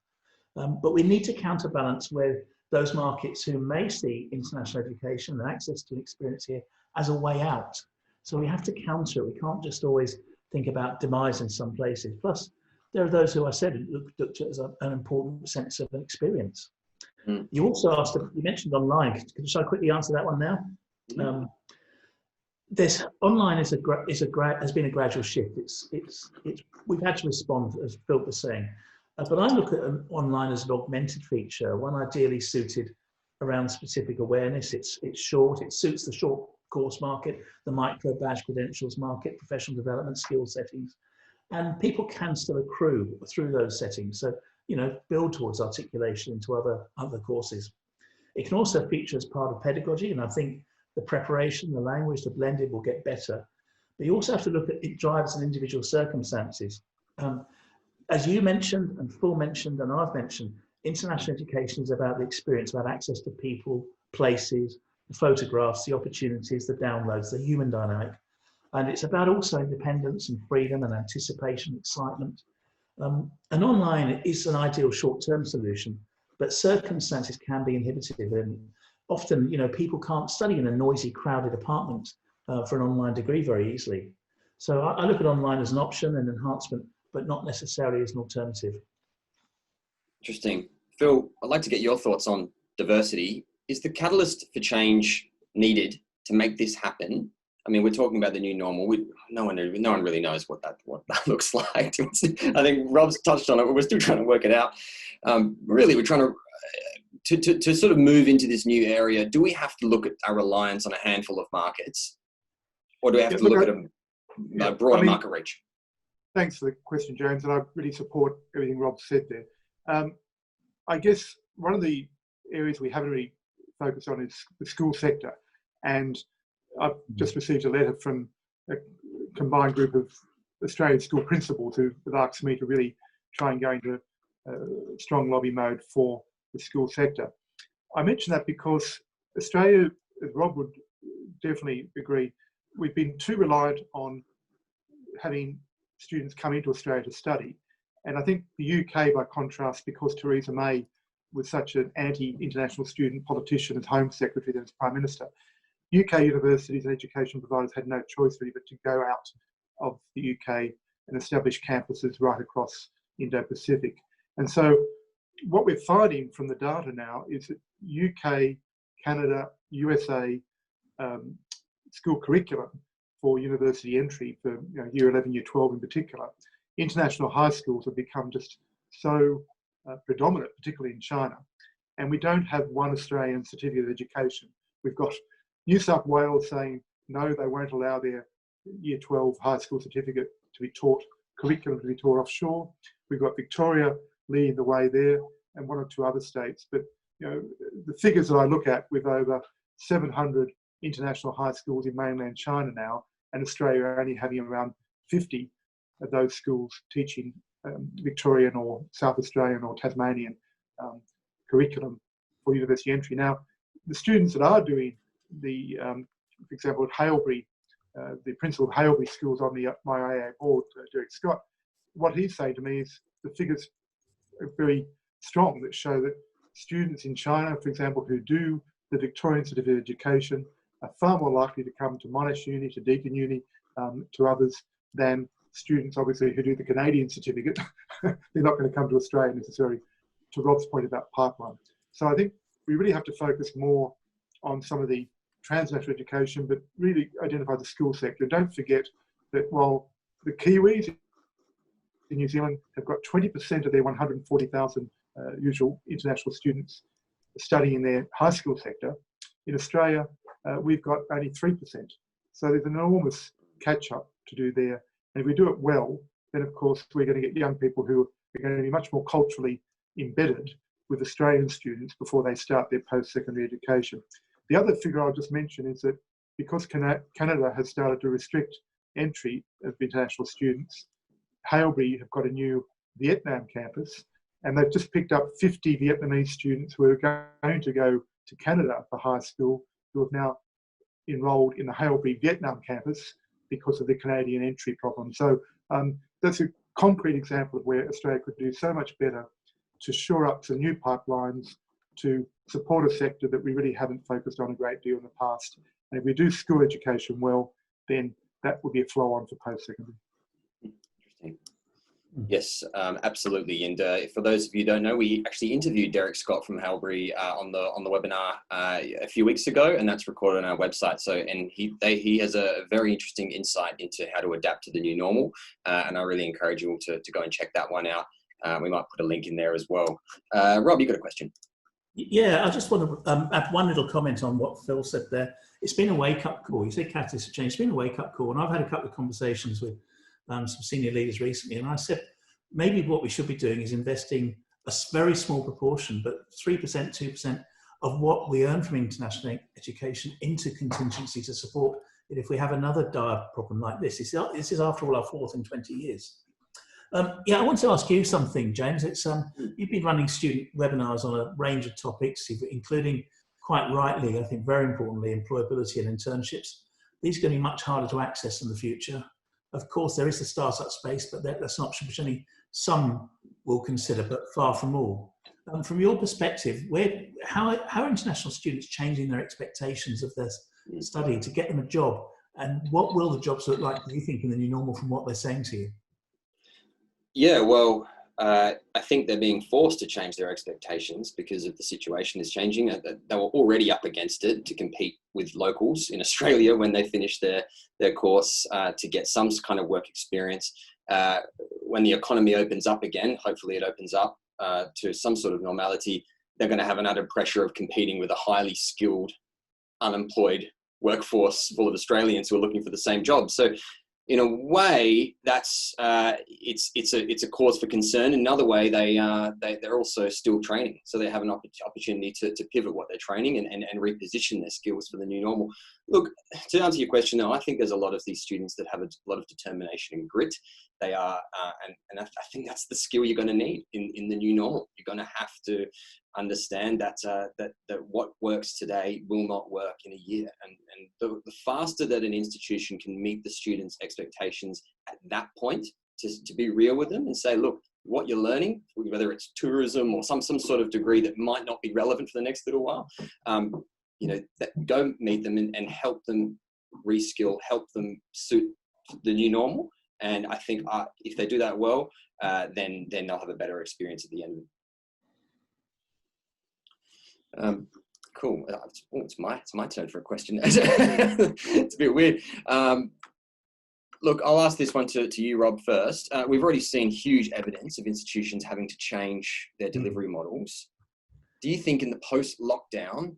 But we need to counterbalance with those markets who may see international education and access to experience here as a way out. So we have to counter it. We can't just always think about demise in some places. Plus, there are those who I said looked at it as an important sense of an experience. Mm. You also asked, you mentioned online. Shall I quickly answer that one now? Mm. Online has been a gradual shift. We've had to respond, as Phil was saying. But I look at online as an augmented feature, one ideally suited around specific awareness. It's short, it suits the short course market, the micro badge credentials market, professional development, skill settings. And people can still accrue through those settings. So, you know, build towards articulation into other courses. It can also feature as part of pedagogy. And I think the preparation, the language, the blended will get better. But you also have to look at it drives and individual circumstances. As you mentioned, and Phil mentioned, and I've mentioned, international education is about the experience, about access to people, places, the photographs, the opportunities, the downloads, the human dynamic. And it's about also independence and freedom and anticipation, excitement. And online is an ideal short-term solution, but circumstances can be inhibitive. And often, you know, people can't study in a noisy, crowded apartment for an online degree very easily. So I look at online as an option and enhancement, but not necessarily as an alternative. Interesting. Phil, I'd like to get your thoughts on diversity. Is the catalyst for change needed to make this happen? I mean, we're talking about the new normal. No one really knows what that looks like. I think Rob's touched on it, but we're still trying to work it out. Really, we're trying to sort of move into this new area. Do we have to look at our reliance on a handful of markets, or do we have to look at a broader market reach? Thanks for the question, James, and I really support everything Rob said there. I guess one of the areas we haven't really focused on is the school sector, and I've just received a letter from a combined group of Australian school principals who have asked me to really try and go into strong lobby mode for the school sector. I mention that because Australia, as Rob would definitely agree, we've been too reliant on having students come into Australia to study. And I think the UK, by contrast, because Theresa May was such an anti-international student politician as Home Secretary, then as Prime Minister, UK universities and education providers had no choice really but to go out of the UK and establish campuses right across Indo-Pacific. And so what we're finding from the data now is that UK, Canada, USA school curriculum for university entry for year 11, year 12 in particular, international high schools have become just so predominant, particularly in China. And we don't have one Australian certificate of education. We've got New South Wales saying, no, they won't allow their year 12 high school certificate to be taught, curriculum to be taught offshore. We've got Victoria leading the way there and one or two other states. But the figures that I look at, with over 700 international high schools in mainland China now, and Australia only having around 50 of those schools teaching Victorian or South Australian or Tasmanian curriculum for university entry. Now, the students that are doing the, for example, at Hailbury, the principal of Hailbury Schools on my AA board, Derek Scott, what he's saying to me is the figures are very strong that show that students in China, for example, who do the Victorian Certificate of Education are far more likely to come to Monash Uni, to Deakin Uni, to others, than students, obviously, who do the Canadian certificate. They're not going to come to Australia necessarily, to Rob's point about pipeline. So I think we really have to focus more on some of the transnational education, but really identify the school sector. Don't forget that while the Kiwis in New Zealand have got 20% of their 140,000 usual international students studying in their high school sector, in Australia, we've got only 3%. So there's an enormous catch-up to do there. And if we do it well, then of course we're going to get young people who are going to be much more culturally embedded with Australian students before they start their post-secondary education. The other figure I'll just mention is that because Canada has started to restrict entry of international students, Hailbury have got a new Vietnam campus, and they've just picked up 50 Vietnamese students who are going to go to Canada for high school, who have now enrolled in the Hailbury Vietnam campus because of the Canadian entry problem. So that's a concrete example of where Australia could do so much better to shore up some new pipelines, to support a sector that we really haven't focused on a great deal in the past. And if we do school education well, then that will be a flow on for post-secondary. Interesting. Yes, absolutely. And for those of you who don't know, we actually interviewed Derek Scott from Hailbury on the webinar a few weeks ago, and that's recorded on our website. So, and he has a very interesting insight into how to adapt to the new normal, and I really encourage you all to go and check that one out. We might put a link in there as well. Rob, you got a question? Yeah, I just want to add one little comment on what Phil said there. It's been a wake-up call. You said catalysts have changed. It's been a wake-up call, and I've had a couple of conversations with some senior leaders recently, and I said maybe what we should be doing is investing a very small proportion, but 3%, 2% of what we earn from international education into contingency to support it if we have another dire problem like this. This is, after all, our fourth in 20 years. Yeah, I want to ask you something, James. It's you've been running student webinars on a range of topics, including, quite rightly, I think very importantly, employability and internships. These are going to be much harder to access in the future. Of course, there is the startup space, but that's an option which only some will consider, but far from all. From your perspective, how are international students changing their expectations of their study to get them a job? And what will the jobs look like, do you think, in the new normal from what they're saying to you? Yeah, well, I think they're being forced to change their expectations because of the situation is changing. They were already up against it to compete with locals in Australia when they finish their course to get some kind of work experience. When the economy opens up again, hopefully it opens up to some sort of normality, they're going to have an added pressure of competing with a highly skilled, unemployed workforce full of Australians who are looking for the same job. So in a way, that's it's a cause for concern. In another way, they're also still training, so they have an opportunity to pivot what they're training and reposition their skills for the new normal. Look, to answer your question, though, I think there's a lot of these students that have a lot of determination and grit. They are, and I think that's the skill you're going to need in the new normal. You're going to have to understand that what works today will not work in a year, and the faster that an institution can meet the students' expectations at that point, to be real with them and say, look, what you're learning, whether it's tourism or some sort of degree that might not be relevant for the next little while, go meet them and help them reskill, help them suit the new normal. And I think if they do that well, then they'll have a better experience at the end of it. Cool. It's my turn for a question. It's a bit weird. Look, I'll ask this one to you, Rob, first. We've already seen huge evidence of institutions having to change their delivery models. Do you think in the post-lockdown,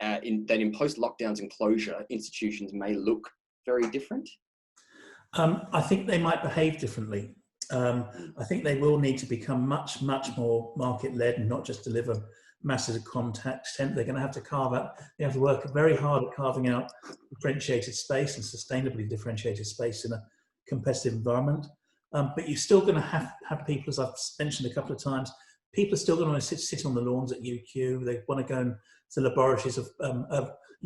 in post-lockdowns and closure, institutions may look very different? I think they might behave differently. I think they will need to become much more market-led and not just deliver masses of content. They're going to have to they have to work very hard at carving out differentiated space and sustainably differentiated space in a competitive environment. But you're still going to have people, as I've mentioned a couple of times, people are still going to want to sit on the lawns at UQ. They want to go into the laboratories of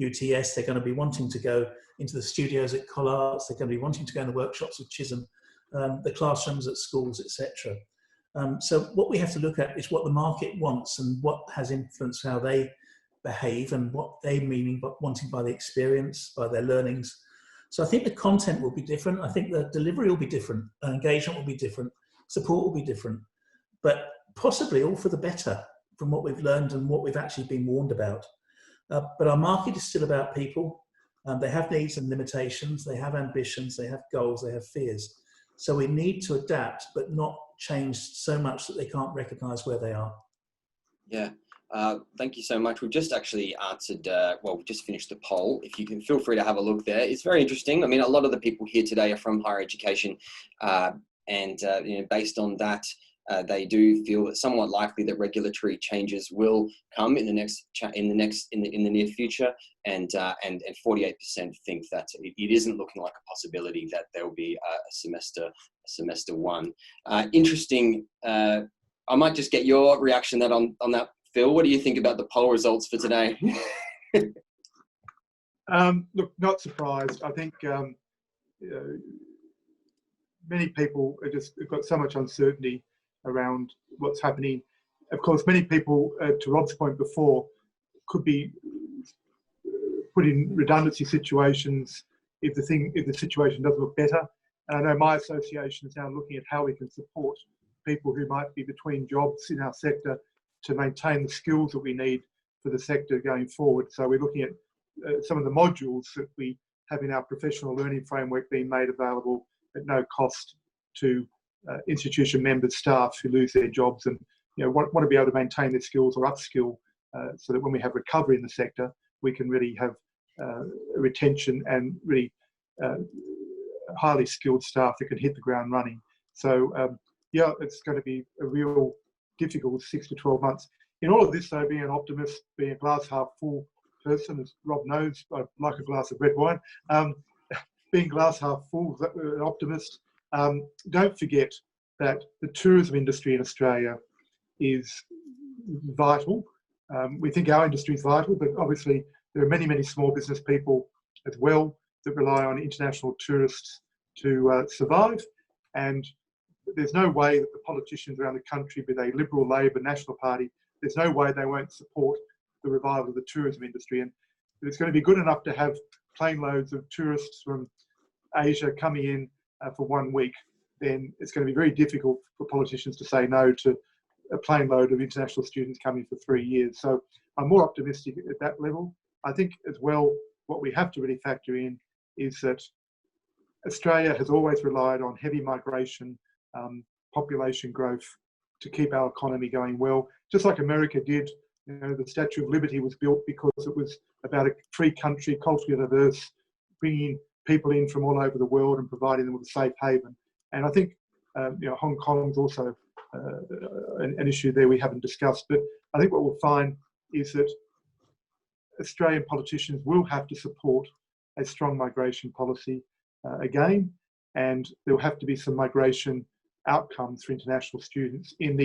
UTS. They're going to be wanting to go into the studios at Collards. They're going to be wanting to go in the workshops of Chisholm, the classrooms at schools, etc. So what we have to look at is what the market wants and what has influenced how they behave and what they wanting by the experience, by their learnings. So I think the content will be different. I think the delivery will be different. Engagement will be different. Support will be different. But possibly all for the better from what we've learned and what we've actually been warned about. But our market is still about people. They have needs and limitations. They have ambitions. They have goals. They have fears. So we need to adapt, but not change so much that they can't recognise where they are. Yeah. Thank you so much. We've just actually answered, we've just finished the poll. If you can, feel free to have a look there. It's very interesting. I mean, a lot of the people here today are from higher education, and based on that, they do feel it's somewhat likely that regulatory changes will come in the near future, and 48% think that it isn't looking like a possibility that there will be a semester one. Interesting. I might just get your reaction on that, Phil. What do you think about the poll results for today? Look, not surprised. I think many people have got so much uncertainty around what's happening. Of course, many people, to Rob's point before, could be put in redundancy situations if the situation doesn't look better. And I know my association is now looking at how we can support people who might be between jobs in our sector to maintain the skills that we need for the sector going forward. So we're looking at some of the modules that we have in our professional learning framework being made available at no cost to institution members, staff who lose their jobs and want to be able to maintain their skills or upskill, so that when we have recovery in the sector, we can really have retention and really highly skilled staff that can hit the ground running. So it's going to be a real difficult 6 to 12 months. In all of this, though, being an optimist, being a glass half full person, as Rob knows, I like a glass of red wine. Being glass half full, an optimist. Don't forget that the tourism industry in Australia is vital. We think our industry is vital, but obviously there are many small business people as well that rely on international tourists to survive. And there's no way that the politicians around the country, be they Liberal, Labor, National Party, there's no way they won't support the revival of the tourism industry. And if it's going to be good enough to have plane loads of tourists from Asia coming in for 1 week, then it's going to be very difficult for politicians to say no to a plane load of international students coming for 3 years. So I'm more optimistic at that level. I think as well, what we have to really factor in is that Australia has always relied on heavy migration, population growth to keep our economy going well, just like America did. The Statue of Liberty was built because it was about a free country, culturally diverse, bringing people in from all over the world and providing them with a safe haven. And I think Hong Kong's also an issue there we haven't discussed. But I think what we'll find is that Australian politicians will have to support a strong migration policy again, and there will have to be some migration outcomes for international students in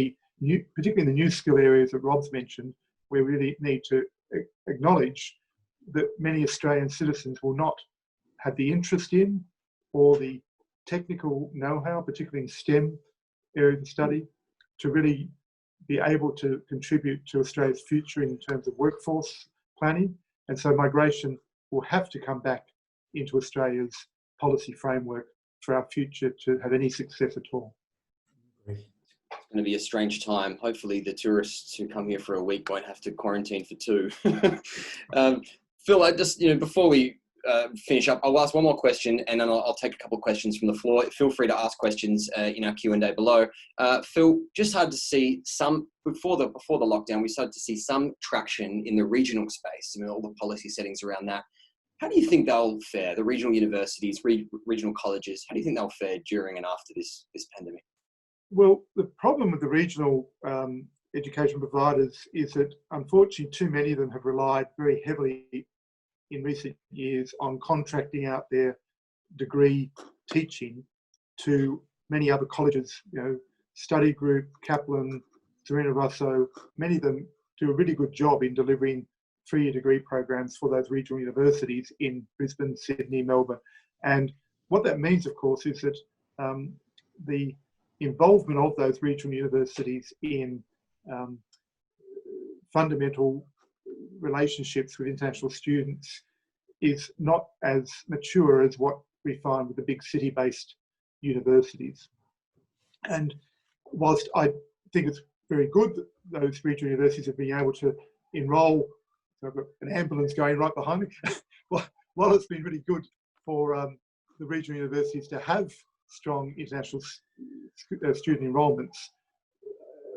particularly in the new skill areas that Rob's mentioned. We really need to acknowledge that many Australian citizens will not have the interest in or the technical know-how, particularly in STEM areas of study, to really be able to contribute to Australia's future in terms of workforce planning. And so migration will have to come back into Australia's policy framework for our future to have any success at all. It's going to be a strange time. Hopefully the tourists who come here for a week won't have to quarantine for 2. Phil, I just, before we finish up, I'll ask one more question, and then I'll take a couple of questions from the floor. Feel free to ask questions in our Q&A below. Phil, just hard to see some, before the lockdown, we started to see some traction in the regional space, all the policy settings around that. How do you think they'll fare, the regional universities, regional colleges, how do you think they'll fare during and after this pandemic? Well, the problem with the regional education providers is that unfortunately too many of them have relied very heavily in recent years on contracting out their degree teaching to many other colleges, Study Group, Kaplan, Serena Russo. Many of them do a really good job in delivering 3-year degree programs for those regional universities in Brisbane, Sydney, Melbourne. And what that means, of course, is that the involvement of those regional universities in fundamental relationships with international students is not as mature as what we find with the big city-based universities. And whilst I think it's very good that those regional universities have been able to enrol, so I've got an ambulance going right behind me, while it's been really good for the regional universities to have strong international student enrolments,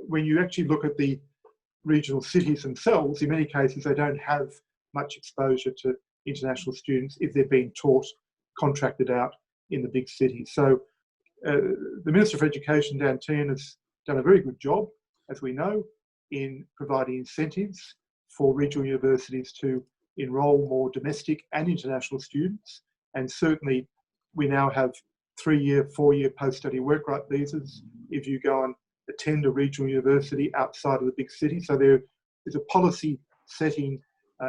when you actually look at the regional cities themselves, in many cases they don't have much exposure to international students if they're being taught, contracted out in the big cities. So the Minister for Education, Dan Tehan, has done a very good job, as we know, in providing incentives for regional universities to enrol more domestic and international students. And certainly we now have 3-year, 4-year post-study work right visas if you go and attend a regional university outside of the big city. So there is a policy setting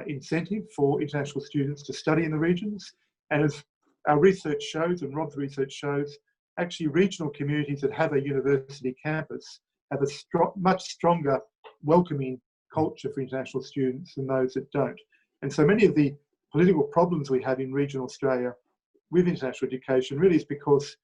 incentive for international students to study in the regions. And as our research shows, and Rob's research shows, actually regional communities that have a university campus have a much stronger welcoming culture for international students than those that don't. And so many of the political problems we have in regional Australia with international education really is because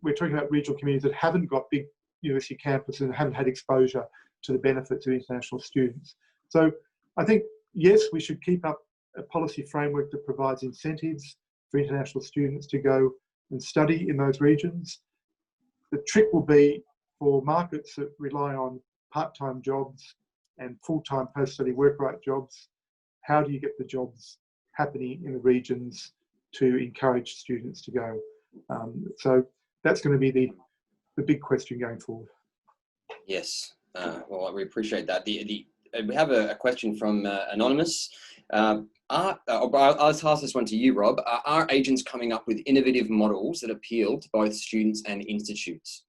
we're talking about regional communities that haven't got big university campuses and haven't had exposure to the benefits of international students. So I think, yes, we should keep up a policy framework that provides incentives for international students to go and study in those regions. The trick will be for markets that rely on part-time jobs and full-time post-study work right jobs, how do you get the jobs happening in the regions to encourage students to go? So that's going to be the big question going forward. Yes, well, we appreciate that. We have a question from Anonymous. I'll ask this one to you, Rob. Are agents coming up with innovative models that appeal to both students and institutes?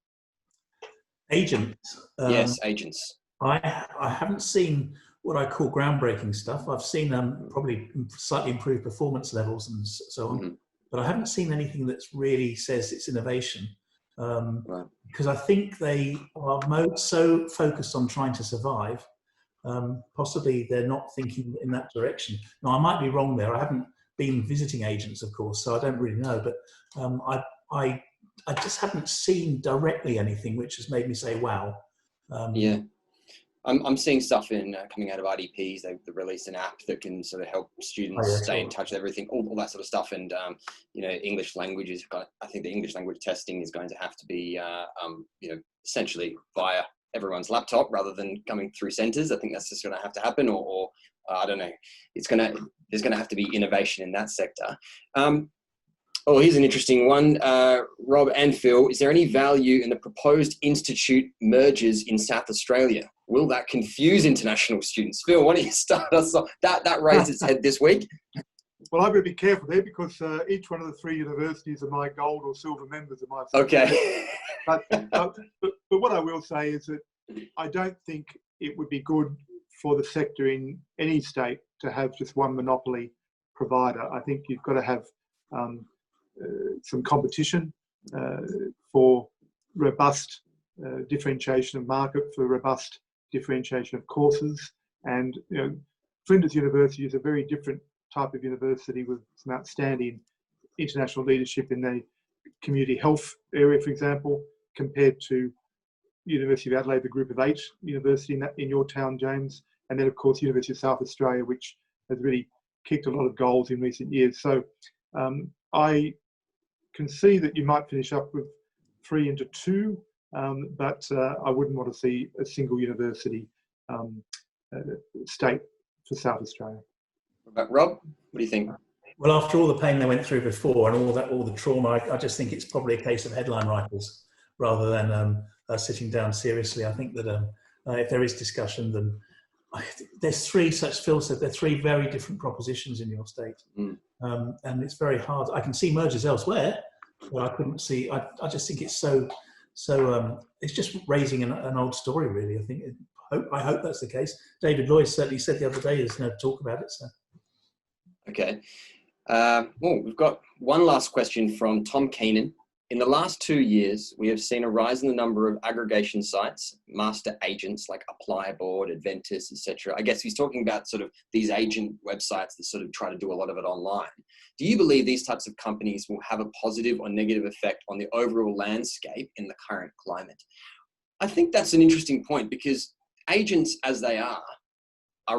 Agents? Yes, agents. I haven't seen what I call groundbreaking stuff. I've seen probably slightly improved performance levels and so on, but I haven't seen anything that's really says it's innovation. Right. Because I think they are so focused on trying to survive, possibly they're not thinking in that direction. Now, I might be wrong there. I haven't been visiting agents, of course, so I don't really know, but I just haven't seen directly anything which has made me say, wow. Yeah. I'm seeing stuff coming out of RDPs. They've released an app that can sort of help students stay in touch with everything, all that sort of stuff. And English language is I think the English language testing is going to have to be essentially via everyone's laptop rather than coming through centres. I think that's just going to have to happen, or I don't know. There's going to have to be innovation in that sector. Oh, here's an interesting one. Rob and Phil, is there any value in the proposed institute mergers in South Australia? Will that confuse international students? Phil, why don't you start us off? That raised its head this week. Well, I've got to be careful there because each one of the 3 universities are my gold or silver members of my Okay. But what I will say is that I don't think it would be good for the sector in any state to have just one monopoly provider. I think you've got to have some competition for robust differentiation of market, for robust differentiation of courses. And Flinders University is a very different type of university with some outstanding international leadership in the community health area, for example, compared to University of Adelaide, the Group of 8 university in your town, James, and then of course University of South Australia, which has really kicked a lot of goals in recent years. So I can see that you might finish up with 3 into 2, but I wouldn't want to see a single university state for South Australia. But Rob, what do you think? Well, after all the pain they went through before and all the trauma, I just think it's probably a case of headline writers rather than sitting down seriously. I think that if there is discussion, then there's 3, such Phil said, there are 3 very different propositions in your state. And it's very hard. I can see mergers elsewhere, but I couldn't see, I just think it's so it's just raising an old story, really. I hope that's the case. David Lloyd certainly said the other day there's no talk about it. So. Okay. Well, we've got one last question from Tom Keenan. In the last 2 years, we have seen a rise in the number of aggregation sites, master agents like Applyboard, Adventus, etc. I guess he's talking about sort of these agent websites that sort of try to do a lot of it online. Do you believe these types of companies will have a positive or negative effect on the overall landscape in the current climate? I think that's an interesting point, because agents as they are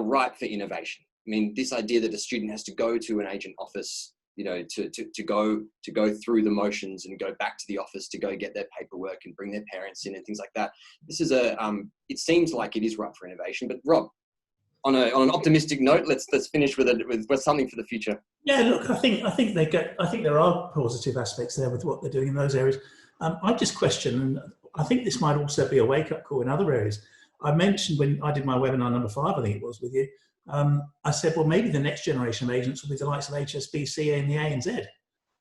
ripe for innovation. I mean, this idea that a student has to go to an agent office, you know, to go through the motions and go back to the office to go get their paperwork and bring their parents in and things like that. This is it seems like it is ripe for innovation. But Rob, on an optimistic note, let's finish with something for the future. Yeah, look, I think there are positive aspects there with what they're doing in those areas. I just question, and I think this might also be a wake-up call in other areas. I mentioned when I did my webinar number 5, I think it was with you, I said, well, maybe the next generation of agents will be the likes of HSBC and the ANZ.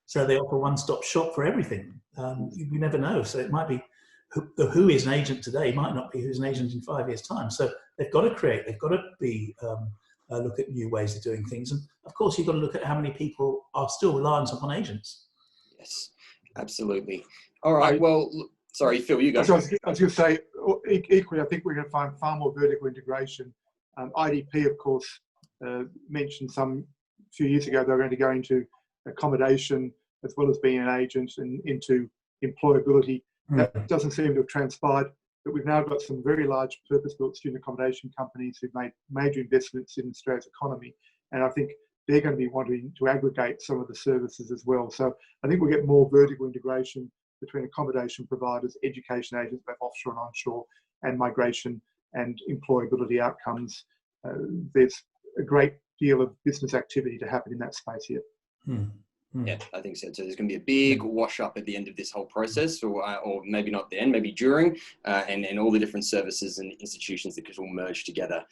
So they offer one-stop shop for everything. You never know. So it might be who is an agent today might not be who's an agent in 5 years' time. So they've got to be look at new ways of doing things. And of course, you've got to look at how many people are still reliant upon agents. Yes, absolutely. All right. Well, sorry, Phil, you go. I was going to say, equally, I think we're going to find far more vertical integration. IDP, of course, mentioned a few years ago they were going to go into accommodation as well as being an agent and into employability. That doesn't seem to have transpired, but we've now got some very large purpose-built student accommodation companies who've made major investments in Australia's economy, and I think they're going to be wanting to aggregate some of the services as well. So I think we'll get more vertical integration between accommodation providers, education agents, both offshore and onshore, and migration and employability outcomes. There's a great deal of business activity to happen in that space here. Yeah, I think so. So there's going to be a big wash up at the end of this whole process, or maybe not the end, maybe during, and all the different services and institutions that could all merge together.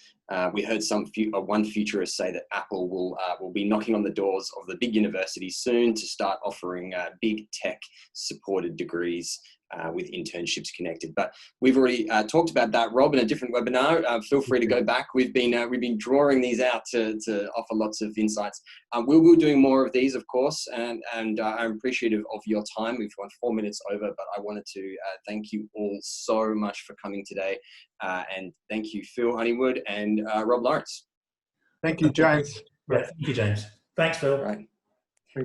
We heard one futurist say that Apple will be knocking on the doors of the big universities soon to start offering big tech supported degrees with internships connected. But we've already talked about that, Rob, in a different webinar. Feel free to go back. We've been drawing these out to offer lots of insights. We'll be doing more of these, of course, and I'm appreciative of your time. We've gone 4 minutes over, but I wanted to thank you all so much for coming today. And thank you, Phil Honeywood and Rob Lawrence. Thank you, James. Yeah, thank you, James. Thanks, Phil. Right.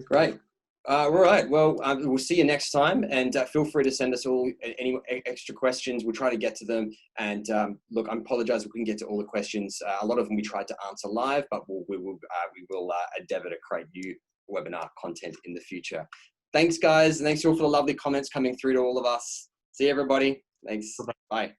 Great. All right. Well, we'll see you next time, and feel free to send us all any extra questions. We'll try to get to them. And look, I apologize we couldn't get to all the questions. A lot of them we tried to answer live, but we will endeavour to create new webinar content in the future. Thanks, guys, and thanks all for the lovely comments coming through to all of us. See you, everybody. Thanks. Bye.